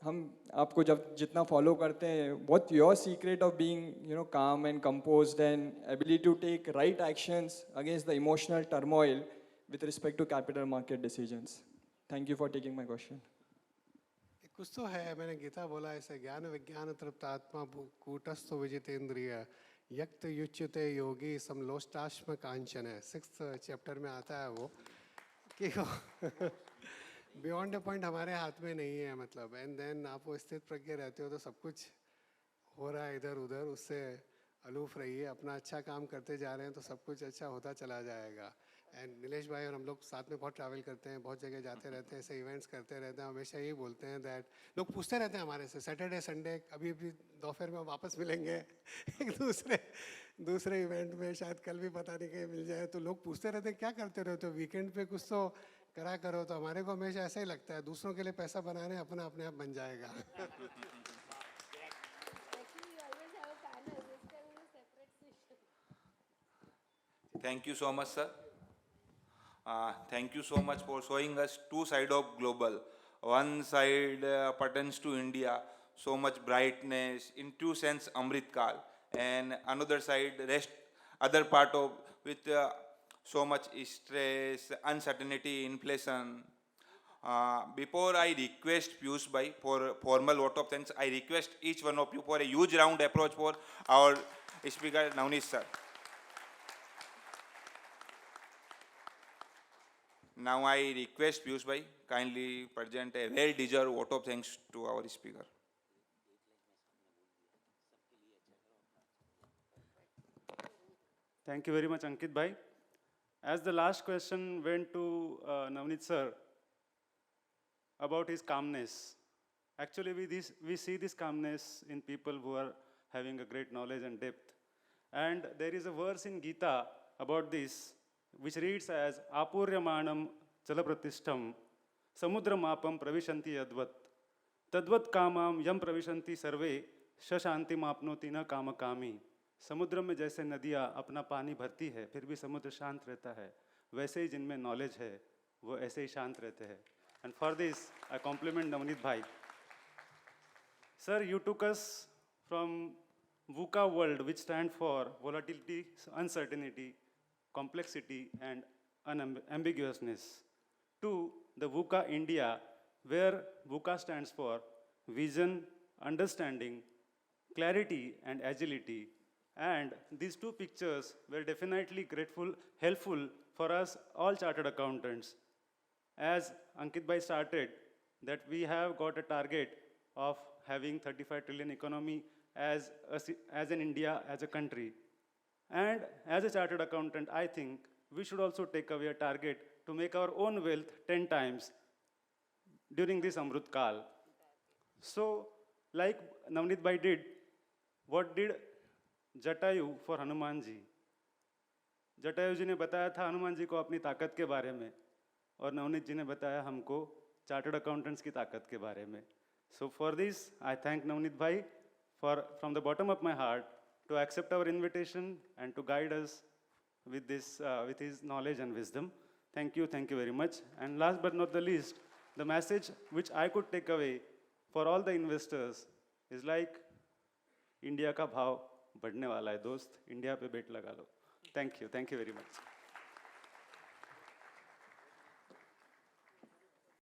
हम आपको जब जितना follow करते हैं, what your secret of being calm and composed and ability to take right actions against the emotional turmoil with respect to capital market decisions? Thank you for taking my question. कुछ तो है, मैंने गीता बोला ऐसे, ज्ञान विज्ञान तृप्तात्मा कूटस्थो विजितेंद्रिय यक्त युच्यते योगी समलोष्टाश्म कांचन है. 6th चैप्टर में आता है वो कि बियॉन्ड द पॉइंट हमारे हाथ में नहीं है. मतलब एंड देन आप वो स्थित प्रज्ञ रहते हो तो सब कुछ हो रहा है इधर उधर, उससे अलूफ रहिए, अपना अच्छा काम करते जा रहे हैं तो सब कुछ अच्छा होता चला जाएगा. एंड नीलेश भाई और हम लोग साथ में बहुत ट्रैवल करते हैं, बहुत जगह जाते रहते हैं, ऐसे इवेंट्स करते रहते हैं, हमेशा यही बोलते हैं दैट लोग पूछते रहते हैं हमारे से, सैटरडे संडे अभी भी दोपहर में वापस मिलेंगे एक दूसरे इवेंट में, शायद कल भी पता नहीं कहीं मिल जाए. तो लोग पूछते रहते हैं क्या करते रहते हो वीकेंड पे, कुछ तो करा करो. तो हमारे को हमेशा ऐसा ही लगता है दूसरों के लिए पैसा बनाने अपना अपने आप बन जाएगा. Thank you so much, sir. Thank you so much for showing us two sides of global. One side pertains to India, so much brightness, in true sense Amritkaal, and another side other part of with so much stress, uncertainty, inflation. Before I request Piyush Bhai for formal vote of thanks, I request each one of you for a huge round approach for our speaker Navneet sir. Now I request Piyush Bhai kindly present a well-deserved vote of thanks to our speaker. Thank you very much, Ankit Bhai. As the last question went to Navneet sir about his calmness. Actually, we see this calmness in people who are having a great knowledge and depth. And there is a verse in Gita about this, which reads as Apuryamanam Chalapratishtam Samudramapam Pravishanti Yadvat Tadvat Kamam Yam Pravishanti Sarve Shashanti Mapnoti Na Kama Kami. समुद्र में जैसे नदियाँ अपना पानी भरती है फिर भी समुद्र शांत रहता है, वैसे ही जिनमें नॉलेज है वो ऐसे ही शांत रहते हैं. And for this I compliment Navneet Bhai. Sir, you took us from VUCA world, which stand for volatility, uncertainty, complexity and unambiguousness, to the VUCA India, where VUCA stands for vision, understanding, clarity and agility, And these two pictures were definitely helpful for us all chartered accountants. As Ankit Bhai started, that we have got a target of having 35 trillion economy as an India, as a country. And as a chartered accountant, I think we should also take away a target to make our own wealth 10 times during this Amritkaal. So, like Navneet Bhai did, what did Jatayu for Hanuman ji? Jatayu ji ने बताया था हनुमान जी को अपनी ताकत के बारे में, और नवनीत जी ने बताया हमको चार्टर्ड अकाउंटेंट्स की ताकत के बारे में. So for this, I thank Navneet Bhai for, from the bottom of my heart, to accept our invitation and to guide us with with his knowledge and wisdom. Thank you very much. And last but not the least, the message which I could take away for all the investors is like, India का भाव बढ़ने वाला है दोस्त, India पे बेट लगा लो. Thank you very much.